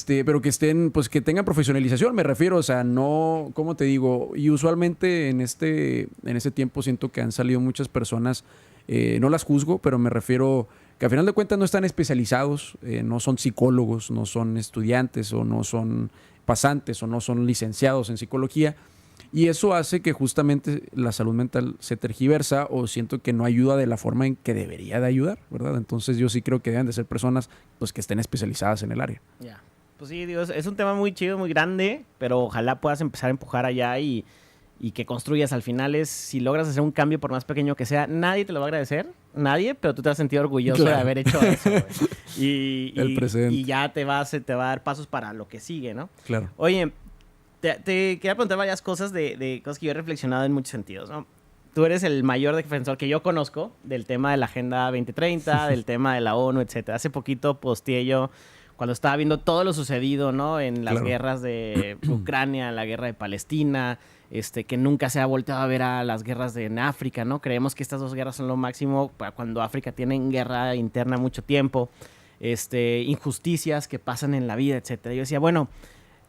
Pero que estén, pues que tengan profesionalización, me refiero, o sea, no, ¿cómo te digo? Y usualmente en este tiempo siento que han salido muchas personas, no las juzgo, pero me refiero que al final de cuentas no están especializados, no son psicólogos, no son estudiantes o no son pasantes o no son licenciados en psicología, y eso hace que justamente la salud mental se tergiversa o siento que no ayuda de la forma en que debería de ayudar, ¿verdad? Entonces yo sí creo que deben de ser personas pues que estén especializadas en el área. Ya. Pues sí, digo, es un tema muy chido, muy grande, pero ojalá puedas empezar a empujar allá y que construyas. Al final si logras hacer un cambio, por más pequeño que sea, nadie te lo va a agradecer, nadie, pero tú te vas a sentir orgulloso de haber hecho eso, güey. El presente. Y ya te va a dar pasos para lo que sigue, ¿no? Claro. Oye, te quería preguntar varias cosas de cosas que yo he reflexionado en muchos sentidos, ¿no? Tú eres el mayor defensor que yo conozco del tema de la Agenda 2030, del tema de la ONU, etcétera. Hace poquito posteé yo cuando estaba viendo todo lo sucedido, ¿no? En las guerras de Ucrania, la guerra de Palestina, que nunca se ha volteado a ver a las guerras en África, ¿no? Creemos que estas dos guerras son lo máximo para cuando África tiene guerra interna mucho tiempo, injusticias que pasan en la vida, etcétera. Yo decía, bueno,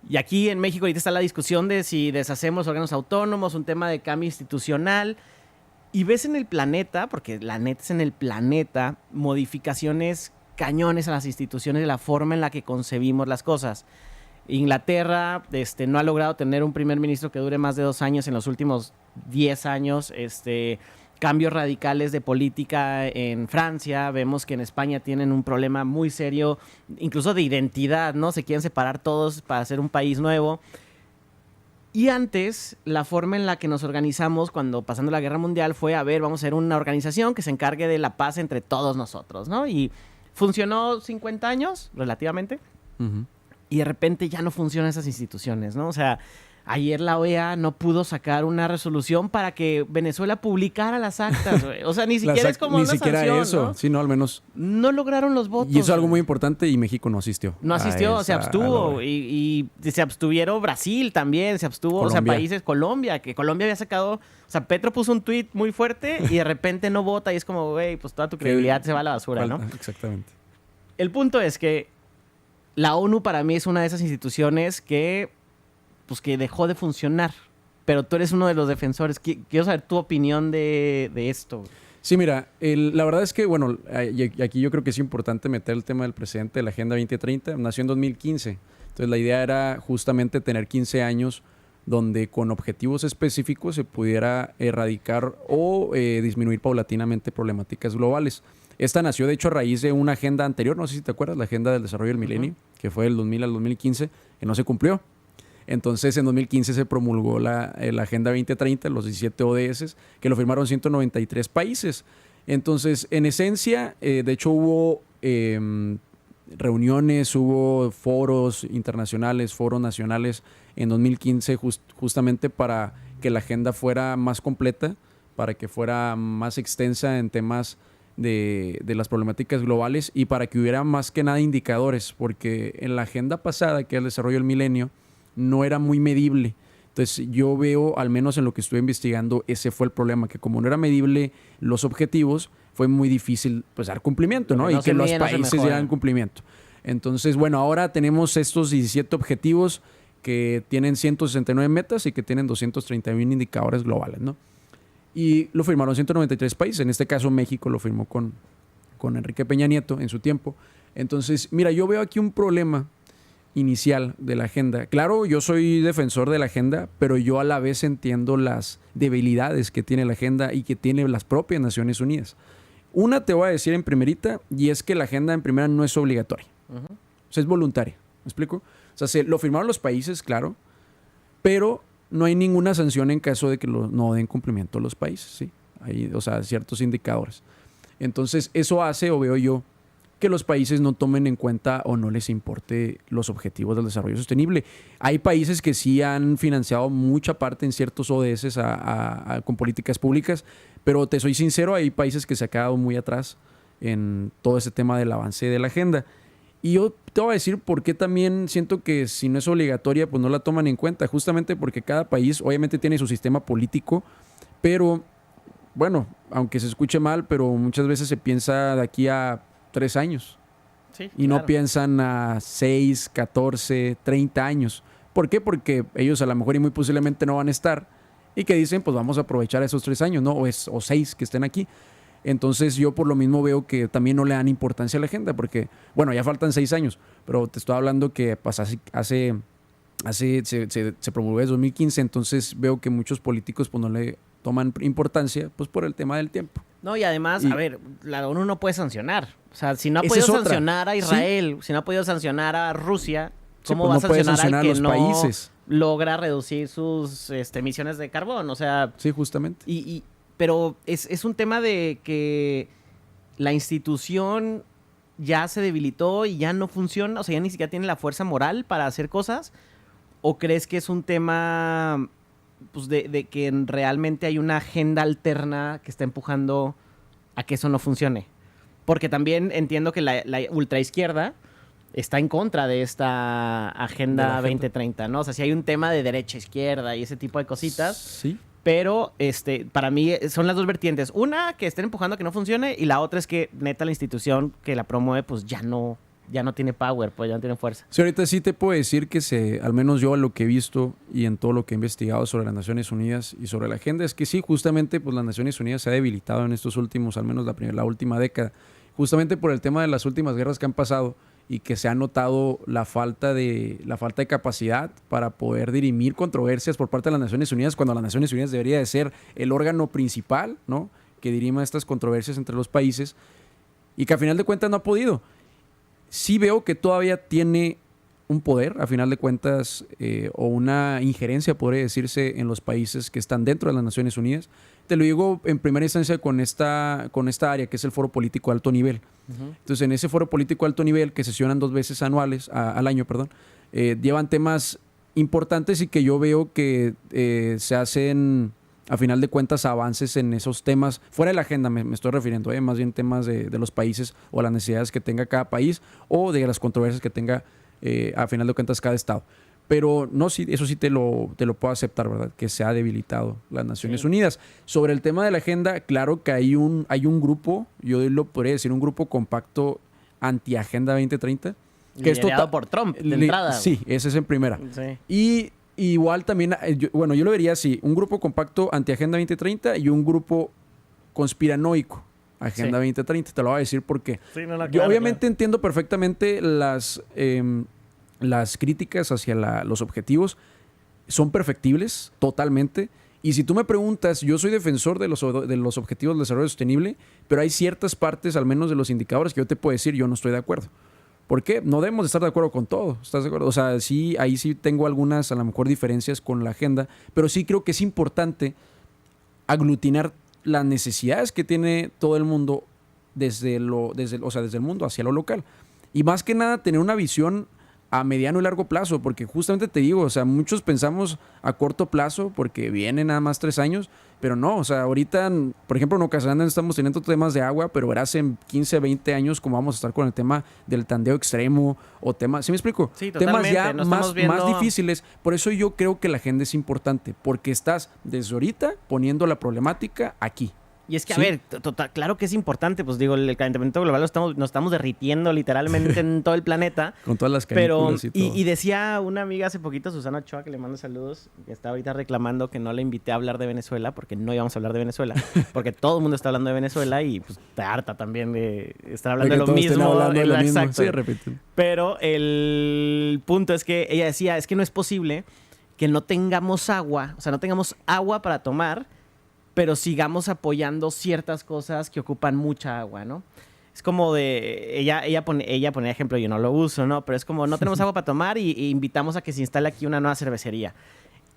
y aquí en México ahorita está la discusión de si deshacemos órganos autónomos, un tema de cambio institucional, y ves en el planeta, porque la neta es en el planeta, modificaciones cañones a las instituciones de la forma en la que concebimos las cosas. Inglaterra no ha logrado tener un primer ministro que dure más de 2 años en los últimos 10 años. Cambios radicales de política en Francia. Vemos que en España tienen un problema muy serio, incluso de identidad, ¿no? Se quieren separar todos para hacer un país nuevo. Y antes, la forma en la que nos organizamos cuando pasando la Guerra Mundial fue, vamos a hacer una organización que se encargue de la paz entre todos nosotros, ¿no? Y funcionó 50 años, relativamente. Uh-huh. Y de repente ya no funcionan esas instituciones, ¿no? O sea, ayer la OEA no pudo sacar una resolución para que Venezuela publicara las actas, güey. O sea, ni siquiera es como ni una siquiera sanción, eso, ¿no? Sí, no, al menos. No lograron los votos. Y eso es algo muy importante y México no asistió. No asistió, se abstuvo. Y se abstuvieron Brasil también, se abstuvo, Colombia. O sea, países, que Colombia había sacado, o sea, Petro puso un tuit muy fuerte y de repente no vota y es como, güey, pues toda tu credibilidad se va a la basura, ¿no? Exactamente. El punto es que la ONU para mí es una de esas instituciones que dejó de funcionar. Pero tú eres uno de los defensores. Quiero saber tu opinión de esto. Sí, mira, la verdad es que, bueno, y aquí yo creo que es importante meter el tema del presidente de la Agenda 2030. Nació en 2015. Entonces la idea era justamente tener 15 años donde con objetivos específicos se pudiera erradicar o disminuir paulatinamente problemáticas globales. Esta nació, de hecho, a raíz de una agenda anterior, no sé si te acuerdas, la Agenda del Desarrollo del Milenio, que fue del 2000 al 2015, que no se cumplió. Entonces, en 2015 se promulgó la Agenda 2030, los 17 ODS, que lo firmaron 193 países. Entonces, en esencia, de hecho, hubo reuniones, hubo foros internacionales, foros nacionales en 2015 justamente para que la agenda fuera más completa, para que fuera más extensa en temas de las problemáticas globales y para que hubiera más que nada indicadores, porque en la agenda pasada, que es el desarrollo del milenio, no era muy medible. Entonces yo veo, al menos en lo que estuve investigando, ese fue el problema, que como no era medible los objetivos, fue muy difícil pues dar cumplimiento, ¿no? Y que los países dieran cumplimiento. Entonces, bueno, ahora tenemos estos 17 objetivos que tienen 169 metas y que tienen 230,000 indicadores globales, ¿no? Y lo firmaron 193 países. En este caso, México lo firmó con Enrique Peña Nieto en su tiempo. Entonces, mira, yo veo aquí un problema inicial de la agenda. Claro, yo soy defensor de la agenda, pero yo a la vez entiendo las debilidades que tiene la agenda y que tiene las propias Naciones Unidas. Una te voy a decir en primerita, y es que la agenda en primera no es obligatoria. Uh-huh. O sea, es voluntaria. ¿Me explico? O sea, lo firmaron los países, claro, pero no hay ninguna sanción en caso de que no den cumplimiento los países, ¿sí? Hay, o sea, ciertos indicadores. Entonces, eso hace, o veo yo, que los países no tomen en cuenta o no les importe los objetivos del desarrollo sostenible. Hay países que sí han financiado mucha parte en ciertos ODS con políticas públicas, pero te soy sincero, hay países que se han quedado muy atrás en todo ese tema del avance de la agenda. Y yo te voy a decir por qué también siento que si no es obligatoria, pues no la toman en cuenta. Justamente porque cada país obviamente tiene su sistema político, pero bueno, aunque se escuche mal, pero muchas veces se piensa de aquí a 3 años. Sí, Y claro. no piensan a 6, 14, 30 años. ¿Por qué? Porque ellos a lo mejor y muy posiblemente no van a estar. Y que dicen, pues vamos a aprovechar esos 3 años, ¿no? O 6 que estén aquí. Entonces yo por lo mismo veo que también no le dan importancia a la agenda. Porque, bueno, ya faltan 6 años. Pero te estoy hablando que pues, se promulgó desde 2015. Entonces veo que muchos políticos pues no le toman importancia pues por el tema del tiempo. No, y además, a ver, la ONU no puede sancionar. O sea, si no ha Esa podido es otra. sancionar a Israel, si no ha podido sancionar a Rusia, Sí, ¿cómo pues va a no puede sancionar al sancionar que a los no países. logra reducir sus emisiones de carbón? O sea, Sí, justamente. pero es un tema de que la institución ya se debilitó y ya no funciona, o sea, ya ni siquiera tiene la fuerza moral para hacer cosas. ¿O crees que es un tema pues de que realmente hay una agenda alterna que está empujando a que eso no funcione? Porque también entiendo que la ultraizquierda está en contra de esta agenda 2030, ¿no? O sea, si hay un tema de derecha-izquierda y ese tipo de cositas, Sí. pero para mí son las dos vertientes. Una, que estén empujando a que no funcione, y la otra es que neta la institución que la promueve pues ya no tiene power, pues ya no tiene fuerza. Sí, ahorita sí te puedo decir que al menos yo a lo que he visto y en todo lo que he investigado sobre las Naciones Unidas y sobre la agenda, es que sí, justamente pues las Naciones Unidas se ha debilitado en estos últimos, al menos la última década, justamente por el tema de las últimas guerras que han pasado y que se ha notado la falta de capacidad para poder dirimir controversias por parte de las Naciones Unidas, cuando las Naciones Unidas debería de ser el órgano principal, ¿no?, que dirima estas controversias entre los países, y que a final de cuentas no ha podido. Sí veo que todavía tiene un poder, a final de cuentas, o una injerencia, podría decirse, en los países que están dentro de las Naciones Unidas. Te lo digo en primera instancia con esta área, que es el Foro Político de Alto Nivel. Entonces, en ese Foro Político de Alto Nivel, que sesionan 2 veces al año, llevan temas importantes y que yo veo que se hacen, a final de cuentas, avances en esos temas, fuera de la agenda me estoy refiriendo, más bien temas de los países o las necesidades que tenga cada país o de las controversias que tenga, a final de cuentas, cada estado. Pero no, sí, eso sí te lo puedo aceptar, ¿verdad? Que se ha debilitado las Naciones Unidas. Sobre el tema de la agenda, claro que hay un grupo, yo lo podría decir, un grupo compacto anti-Agenda 2030. Que Liderado por Trump, de entrada. Sí, ese es en primera. Sí. Y igual también, yo lo vería así, un grupo compacto anti-Agenda 2030 y un grupo conspiranoico Agenda 2030. Te lo voy a decir porque yo obviamente entiendo perfectamente las críticas hacia los objetivos. Son perfectibles totalmente. Y si tú me preguntas, yo soy defensor de los objetivos del desarrollo sostenible, pero hay ciertas partes, al menos de los indicadores, que yo te puedo decir, yo no estoy de acuerdo. ¿Por qué? No debemos de estar de acuerdo con todo. ¿Estás de acuerdo? O sea, sí, ahí sí tengo algunas, a lo mejor, diferencias con la agenda, pero sí creo que es importante aglutinar las necesidades que tiene todo el mundo desde el mundo hacia lo local. Y más que nada, tener una visión a mediano y largo plazo, porque justamente te digo, o sea, muchos pensamos a corto plazo porque vienen nada más 3 años, pero no, o sea, ahorita, por ejemplo, en Ocasán estamos teniendo temas de agua, pero verás en 15, 20 años cómo vamos a estar con el tema del tandeo extremo o temas, ¿sí me explico? Sí, temas ya no más viendo... difíciles. Por eso yo creo que la agenda es importante, porque estás desde ahorita poniendo la problemática aquí. Y es que, ¿sí? a ver, claro que es importante, pues digo, el calentamiento global nos estamos derritiendo literalmente en todo el planeta. Con todas las Pero, canículas y todo. y decía una amiga hace poquito, Susana Ochoa, que le mando saludos, que está ahorita reclamando que no le invité a hablar de Venezuela, porque no íbamos a hablar de Venezuela, porque todo el mundo está hablando de Venezuela y pues te harta también de estar hablando de lo mismo. Exacto. Sí, repito. Pero el punto es que ella decía, es que no es posible que no tengamos agua, o sea, no tengamos agua para tomar, pero sigamos apoyando ciertas cosas que ocupan mucha agua, ¿no? Es como de... Ella ponía ejemplo, yo no lo uso, ¿no? Pero es como, no tenemos agua para tomar y invitamos a que se instale aquí una nueva cervecería.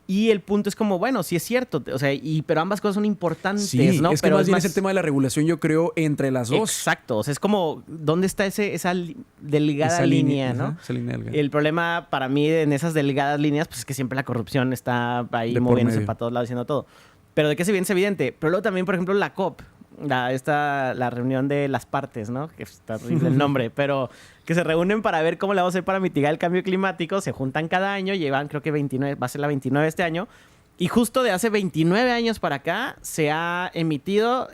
Y el punto es como, bueno, sí es cierto, o sea, pero ambas cosas son importantes, sí, ¿no? Es que pero más bien es el tema de la regulación, yo creo, entre las dos. Exacto, o sea, es como, ¿dónde está esa delgada línea, ¿no? Ajá, esa línea delgada. El problema para mí en esas delgadas líneas, pues es que siempre la corrupción está ahí De por moviéndose medio. para todos lados, haciendo todo. Pero de qué se viene es evidente. Pero luego también, por ejemplo, la COP. la reunión de las partes, ¿no? Que está horrible el nombre, pero que se reúnen para ver cómo le vamos a hacer para mitigar el cambio climático. Se juntan cada año, llevan creo que 29, va a ser la 29 este año. Y justo de hace 29 años para acá se ha emitido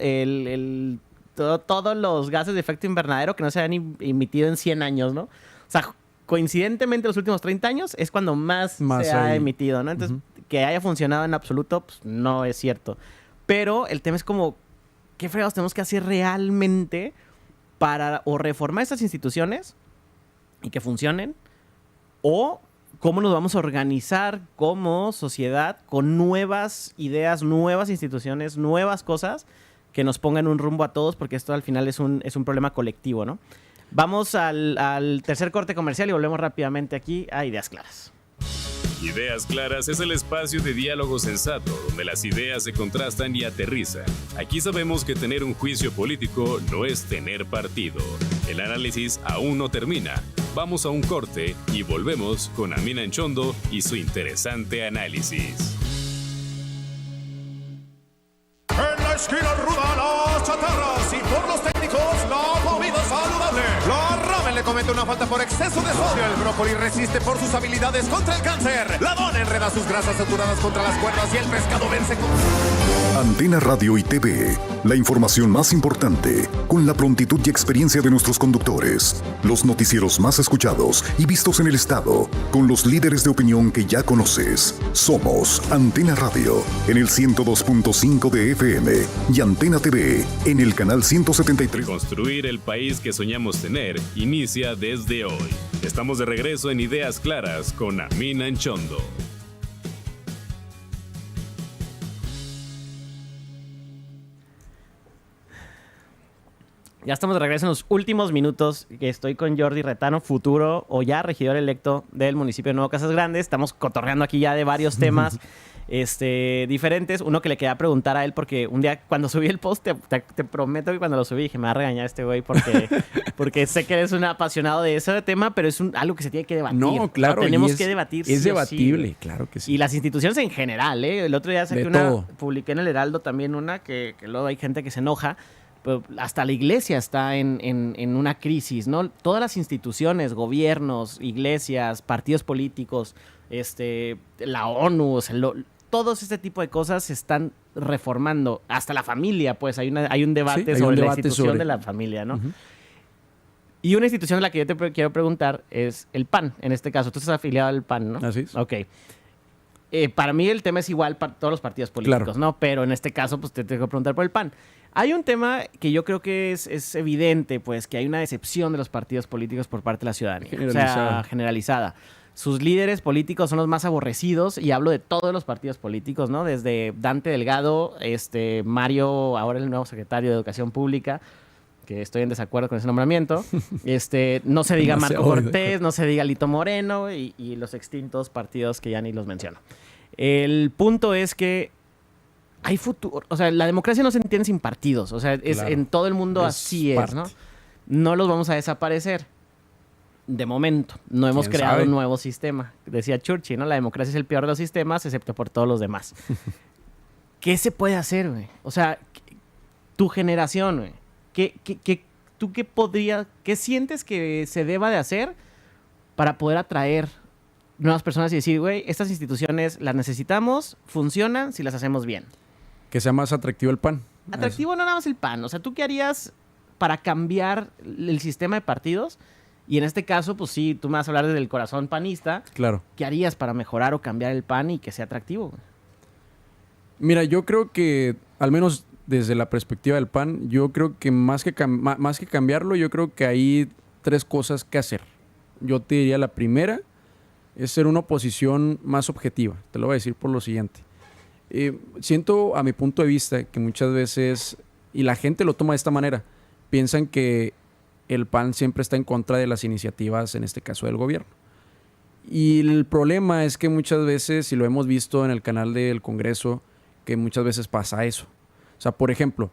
todos los gases de efecto invernadero que no se han emitido en 100 años, ¿no? O sea, coincidentemente los últimos 30 años es cuando más se ha emitido, ¿no? Entonces, que haya funcionado en absoluto, pues no es cierto. Pero el tema es como, ¿qué fregados tenemos que hacer realmente para o reformar estas instituciones y que funcionen? O cómo nos vamos a organizar como sociedad con nuevas ideas, nuevas instituciones, nuevas cosas que nos pongan un rumbo a todos, porque esto al final es un problema colectivo, ¿no? Vamos al tercer corte comercial y volvemos rápidamente aquí a Ideas Claras. Ideas Claras es el espacio de diálogo sensato donde las ideas se contrastan y aterrizan. Aquí sabemos que tener un juicio político no es tener partido. El análisis aún no termina. Vamos a un corte y volvemos con Amina Enchondo y su interesante análisis. En la esquina ruda las chatarras y por los técnicos la comida saludable. La ramen le comete una falta por exceso de sodio. El brócoli resiste por sus habilidades contra el cáncer. La dona enreda sus grasas saturadas contra las cuerdas y el pescado vence con... Antena Radio y TV, la información más importante, con la prontitud y experiencia de nuestros conductores. Los noticieros más escuchados y vistos en el estado, con los líderes de opinión que ya conoces. Somos Antena Radio, en el 102.5 de FM y Antena TV, en el canal 173. Construir el país que soñamos tener inicia desde hoy. Estamos de regreso en Ideas Claras con Amina Enchondo. Ya estamos de regreso en los últimos minutos. Estoy con Jordi Retano, futuro o ya regidor electo del municipio de Nuevo Casas Grandes. Estamos cotorreando aquí ya de varios temas diferentes. Uno que le quería preguntar a él, porque un día cuando subí el post, te prometo que cuando lo subí dije, me va a regañar este güey porque sé que eres un apasionado de ese tema, pero es algo que se tiene que debatir. No, claro. Tenemos que debatir. Es debatible, claro que sí. Y las instituciones en general, ¿eh? El otro día publiqué en el Heraldo también una que luego hay gente que se enoja. Pero hasta la iglesia está en una crisis, ¿no? Todas las instituciones, gobiernos, iglesias, partidos políticos, la ONU, o sea, todos este tipo de cosas se están reformando. Hasta la familia, pues, hay un debate sobre la institución de la familia, ¿no? Uh-huh. Y una institución de la que yo te quiero preguntar es el PAN, en este caso. Tú estás afiliado al PAN, ¿no? Así es. Ok. Para mí el tema es igual para todos los partidos políticos, claro, ¿no? Pero en este caso, pues, te tengo que preguntar por el PAN. Hay un tema que yo creo que es evidente, pues, que hay una decepción de los partidos políticos por parte de la ciudadanía. Generalizada. O sea, generalizada. Sus líderes políticos son los más aborrecidos, y hablo de todos los partidos políticos, ¿no? Desde Dante Delgado, Mario, ahora el nuevo secretario de Educación Pública, que estoy en desacuerdo con ese nombramiento. No se diga Marco Cortés, no se diga Lito Moreno y los extintos partidos que ya ni los menciono. El punto es que hay futuro. O sea, la democracia no se entiende sin partidos. O sea, claro, en todo el mundo así es, ¿no? No los vamos a desaparecer. De momento. No hemos creado un nuevo sistema. Decía Churchill, ¿no? La democracia es el peor de los sistemas, excepto por todos los demás. ¿Qué se puede hacer, güey? O sea, tu generación, güey. ¿Qué sientes que se deba de hacer para poder atraer nuevas personas y decir, güey, estas instituciones las necesitamos, funcionan si las hacemos bien? Que sea más atractivo el PAN. Atractivo no nada más el PAN. O sea, ¿tú qué harías para cambiar el sistema de partidos? Y en este caso, pues sí, tú me vas a hablar desde el corazón panista. Claro. ¿Qué harías para mejorar o cambiar el PAN y que sea atractivo? Mira, yo creo que, al menos desde la perspectiva del PAN, yo creo que más que cambiarlo, yo creo que hay 3 cosas que hacer. Yo te diría, la primera es ser una oposición más objetiva. Te lo voy a decir por lo siguiente. Siento, a mi punto de vista, que muchas veces, y la gente lo toma de esta manera, piensan que el PAN siempre está en contra de las iniciativas, en este caso del gobierno. Y el problema es que muchas veces, y lo hemos visto en el canal del Congreso, que muchas veces pasa eso. O sea, por ejemplo,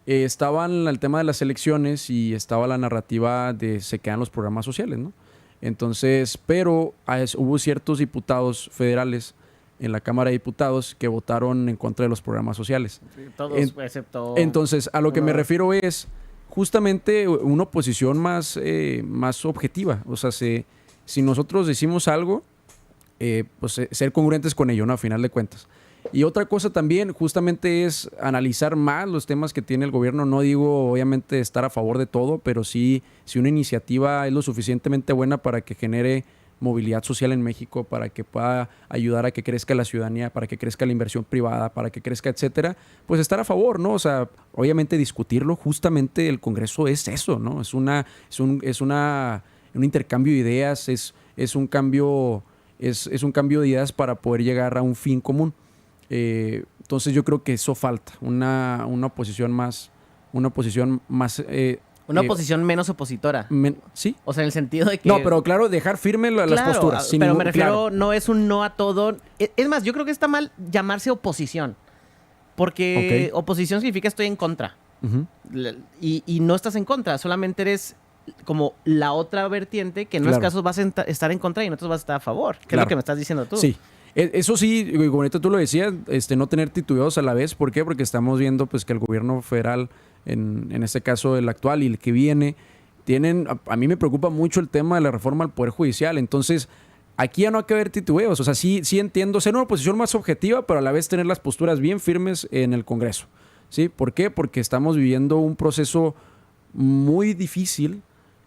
estaban el tema de las elecciones y estaba la narrativa de se quedan los programas sociales, ¿no? Entonces, pero hubo ciertos diputados federales en la Cámara de Diputados que votaron en contra de los programas sociales. Todos, excepto... Entonces, a lo que me refiero es justamente una oposición más objetiva. O sea, si nosotros decimos algo, pues ser congruentes con ello, ¿no? A final de cuentas. Y otra cosa también justamente es analizar más los temas que tiene el gobierno. No digo obviamente estar a favor de todo, pero sí, si una iniciativa es lo suficientemente buena para que genere movilidad social en México, para que pueda ayudar a que crezca la ciudadanía, para que crezca la inversión privada, para que crezca, etcétera, pues estar a favor, ¿no? O sea, obviamente discutirlo, justamente el Congreso es eso, ¿no? Es un intercambio de ideas, es un cambio de ideas para poder llegar a un fin común. Entonces yo creo que eso falta, una oposición más una oposición menos opositora. Sí. O sea, en el sentido de que... No, pero claro, dejar firme las posturas. Pero me refiero, no es un no a todo. Es más, yo creo que está mal llamarse oposición. Porque oposición significa estoy en contra. Uh-huh. Y no estás en contra, solamente eres como la otra vertiente que en unos casos vas a estar en contra y en otros vas a estar a favor. Que es lo que me estás diciendo tú. Sí. Eso sí, como ahorita tú lo decías, no tener titubeos a la vez. ¿Por qué? Porque estamos viendo pues que el gobierno federal, en este caso el actual y el que viene, a mí me preocupa mucho el tema de la reforma al Poder Judicial. Entonces, aquí ya no hay que haber titubeos. O sea, sí entiendo ser una oposición más objetiva, pero a la vez tener las posturas bien firmes en el Congreso. ¿Sí? ¿Por qué? Porque estamos viviendo un proceso muy difícil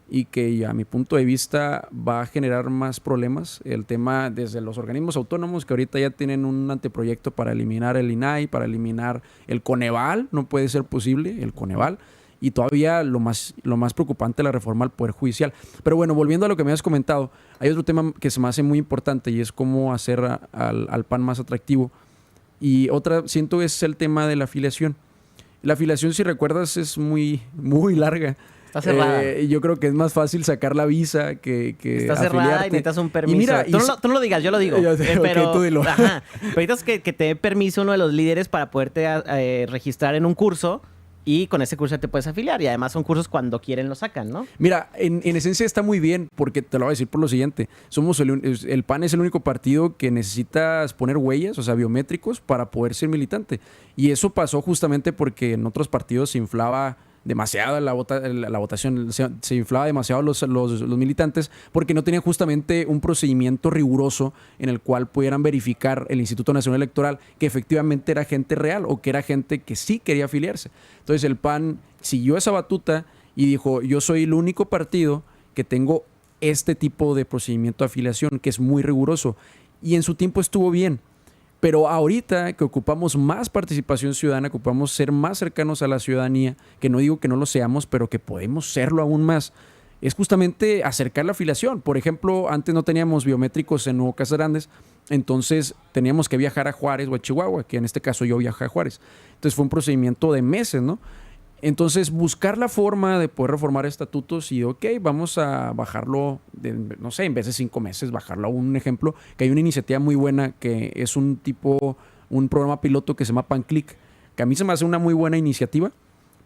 y que a mi punto de vista va a generar más problemas. El tema desde los organismos autónomos que ahorita ya tienen un anteproyecto para eliminar el INAI, para eliminar el Coneval, no puede ser posible, el Coneval, y todavía lo más preocupante, la reforma al Poder Judicial. Pero bueno, volviendo a lo que me has comentado, hay otro tema que se me hace muy importante y es cómo hacer al PAN más atractivo. Y otra, siento, es el tema de la afiliación. La afiliación, si recuerdas, es muy, muy larga. Está cerrada. Yo creo que es más fácil sacar la visa que está cerrada y necesitas un permiso. Y mira, tú no lo digas, yo lo digo. Pero tú dilo. Ajá, pero necesitas que te dé permiso uno de los líderes para poderte registrar en un curso y con ese curso te puedes afiliar. Y además son cursos cuando quieren lo sacan, ¿no? Mira, en esencia está muy bien porque te lo voy a decir por lo siguiente. El PAN es el único partido que necesitas poner huellas, o sea, biométricos, para poder ser militante. Y eso pasó justamente porque en otros partidos se inflaba demasiado la votación, se inflaba demasiado los militantes porque no tenían justamente un procedimiento riguroso en el cual pudieran verificar el Instituto Nacional Electoral que efectivamente era gente real o que era gente que sí quería afiliarse. Entonces el PAN siguió esa batuta y dijo, yo soy el único partido que tengo este tipo de procedimiento de afiliación que es muy riguroso, y en su tiempo estuvo bien. Pero ahorita que ocupamos más participación ciudadana, que ocupamos ser más cercanos a la ciudadanía, que no digo que no lo seamos, pero que podemos serlo aún más, es justamente acercar la afiliación. Por ejemplo, antes no teníamos biométricos en Nuevo Casarandes, entonces teníamos que viajar a Juárez o a Chihuahua, que en este caso yo viajé a Juárez. Entonces fue un procedimiento de meses, ¿no? Entonces, buscar la forma de poder reformar estatutos y, vamos a bajarlo, en vez de 5 meses, bajarlo a un ejemplo, que hay una iniciativa muy buena que es un programa piloto que se llama PanClick, que a mí se me hace una muy buena iniciativa,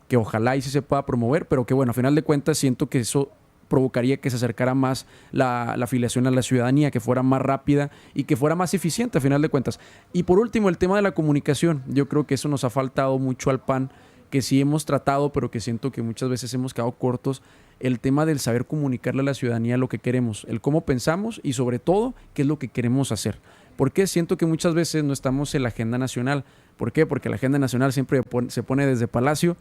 que ojalá y sí se pueda promover, pero que bueno, a final de cuentas siento que eso provocaría que se acercara más la afiliación a la ciudadanía, que fuera más rápida y que fuera más eficiente a final de cuentas. Y por último, el tema de la comunicación. Yo creo que eso nos ha faltado mucho al PAN, que sí hemos tratado, pero que siento que muchas veces hemos quedado cortos, el tema del saber comunicarle a la ciudadanía lo que queremos, el cómo pensamos y sobre todo qué es lo que queremos hacer. ¿Por qué? Siento que muchas veces no estamos en la agenda nacional. ¿Por qué? Porque la agenda nacional siempre se pone desde Palacio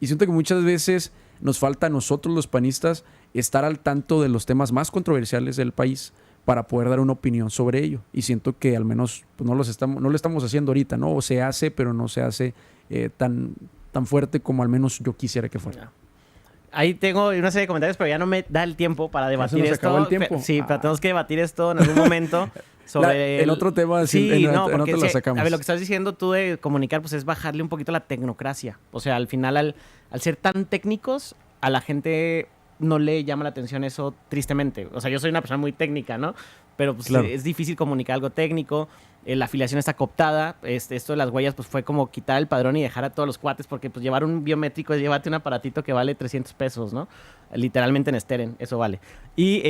y siento que muchas veces nos falta a nosotros los panistas estar al tanto de los temas más controversiales del país para poder dar una opinión sobre ello. Y siento que al menos pues, no lo estamos haciendo ahorita, ¿no? O se hace, pero no se hace tan fuerte como al menos yo quisiera que fuera. Ahí tengo una serie de comentarios, pero ya no me da el tiempo para debatir esto. Acabó el tiempo. Sí, pero tenemos que debatir esto en algún momento. Sobre el otro tema, porque te lo sacamos. A ver, lo que estás diciendo tú de comunicar, pues es bajarle un poquito la tecnocracia. O sea, al final, al ser tan técnicos, a la gente no le llama la atención eso, tristemente. O sea, yo soy una persona muy técnica, ¿no? pero pues, Claro. es difícil comunicar algo técnico. La afiliación está cooptada. Esto de las huellas pues fue como quitar el padrón y dejar a todos los cuates, porque pues llevar un biométrico es llevarte un aparatito que vale $300, ¿no? Literalmente en Steren, eso vale. Y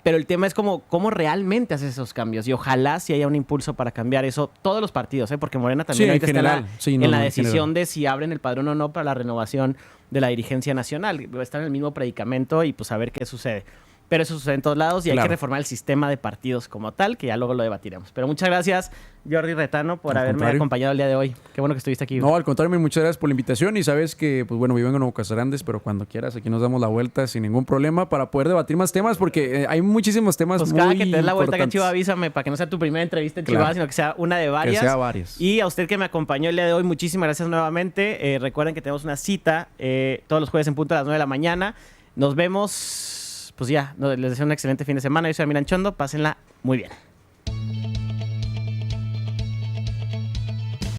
pero el tema es cómo realmente haces esos cambios, y ojalá si haya un impulso para cambiar eso todos los partidos, porque Morena también Sí, ahorita en general. está Sí, en no, la en decisión general. de si abren el padrón o no para la renovación de la dirigencia nacional. Están en el mismo predicamento y pues a ver qué sucede. Pero eso sucede en todos lados y hay Claro. que reformar el sistema de partidos como tal, que ya luego lo debatiremos. Pero muchas gracias, Jordi Retano, por Al haberme contrario. acompañado el día de hoy. Qué bueno que estuviste aquí. No, al contrario, muchas gracias por la invitación y sabes que, pues bueno, vivo en Nuevo Casarandes, pero cuando quieras aquí nos damos la vuelta sin ningún problema para poder debatir más temas porque hay muchísimos temas Pues muy cada que te des la vuelta acá en importantes. Chihuahua, avísame para que no sea tu primera entrevista en Claro. Chihuahua, sino que sea una de varias. Que sea varias. Y a usted que me acompañó el día de hoy, muchísimas gracias nuevamente. Recuerden que tenemos una cita todos los jueves en punto a las 9 de la mañana. Nos vemos, pues ya, les deseo un excelente fin de semana. Yo soy Miran Chondo, pásenla muy bien.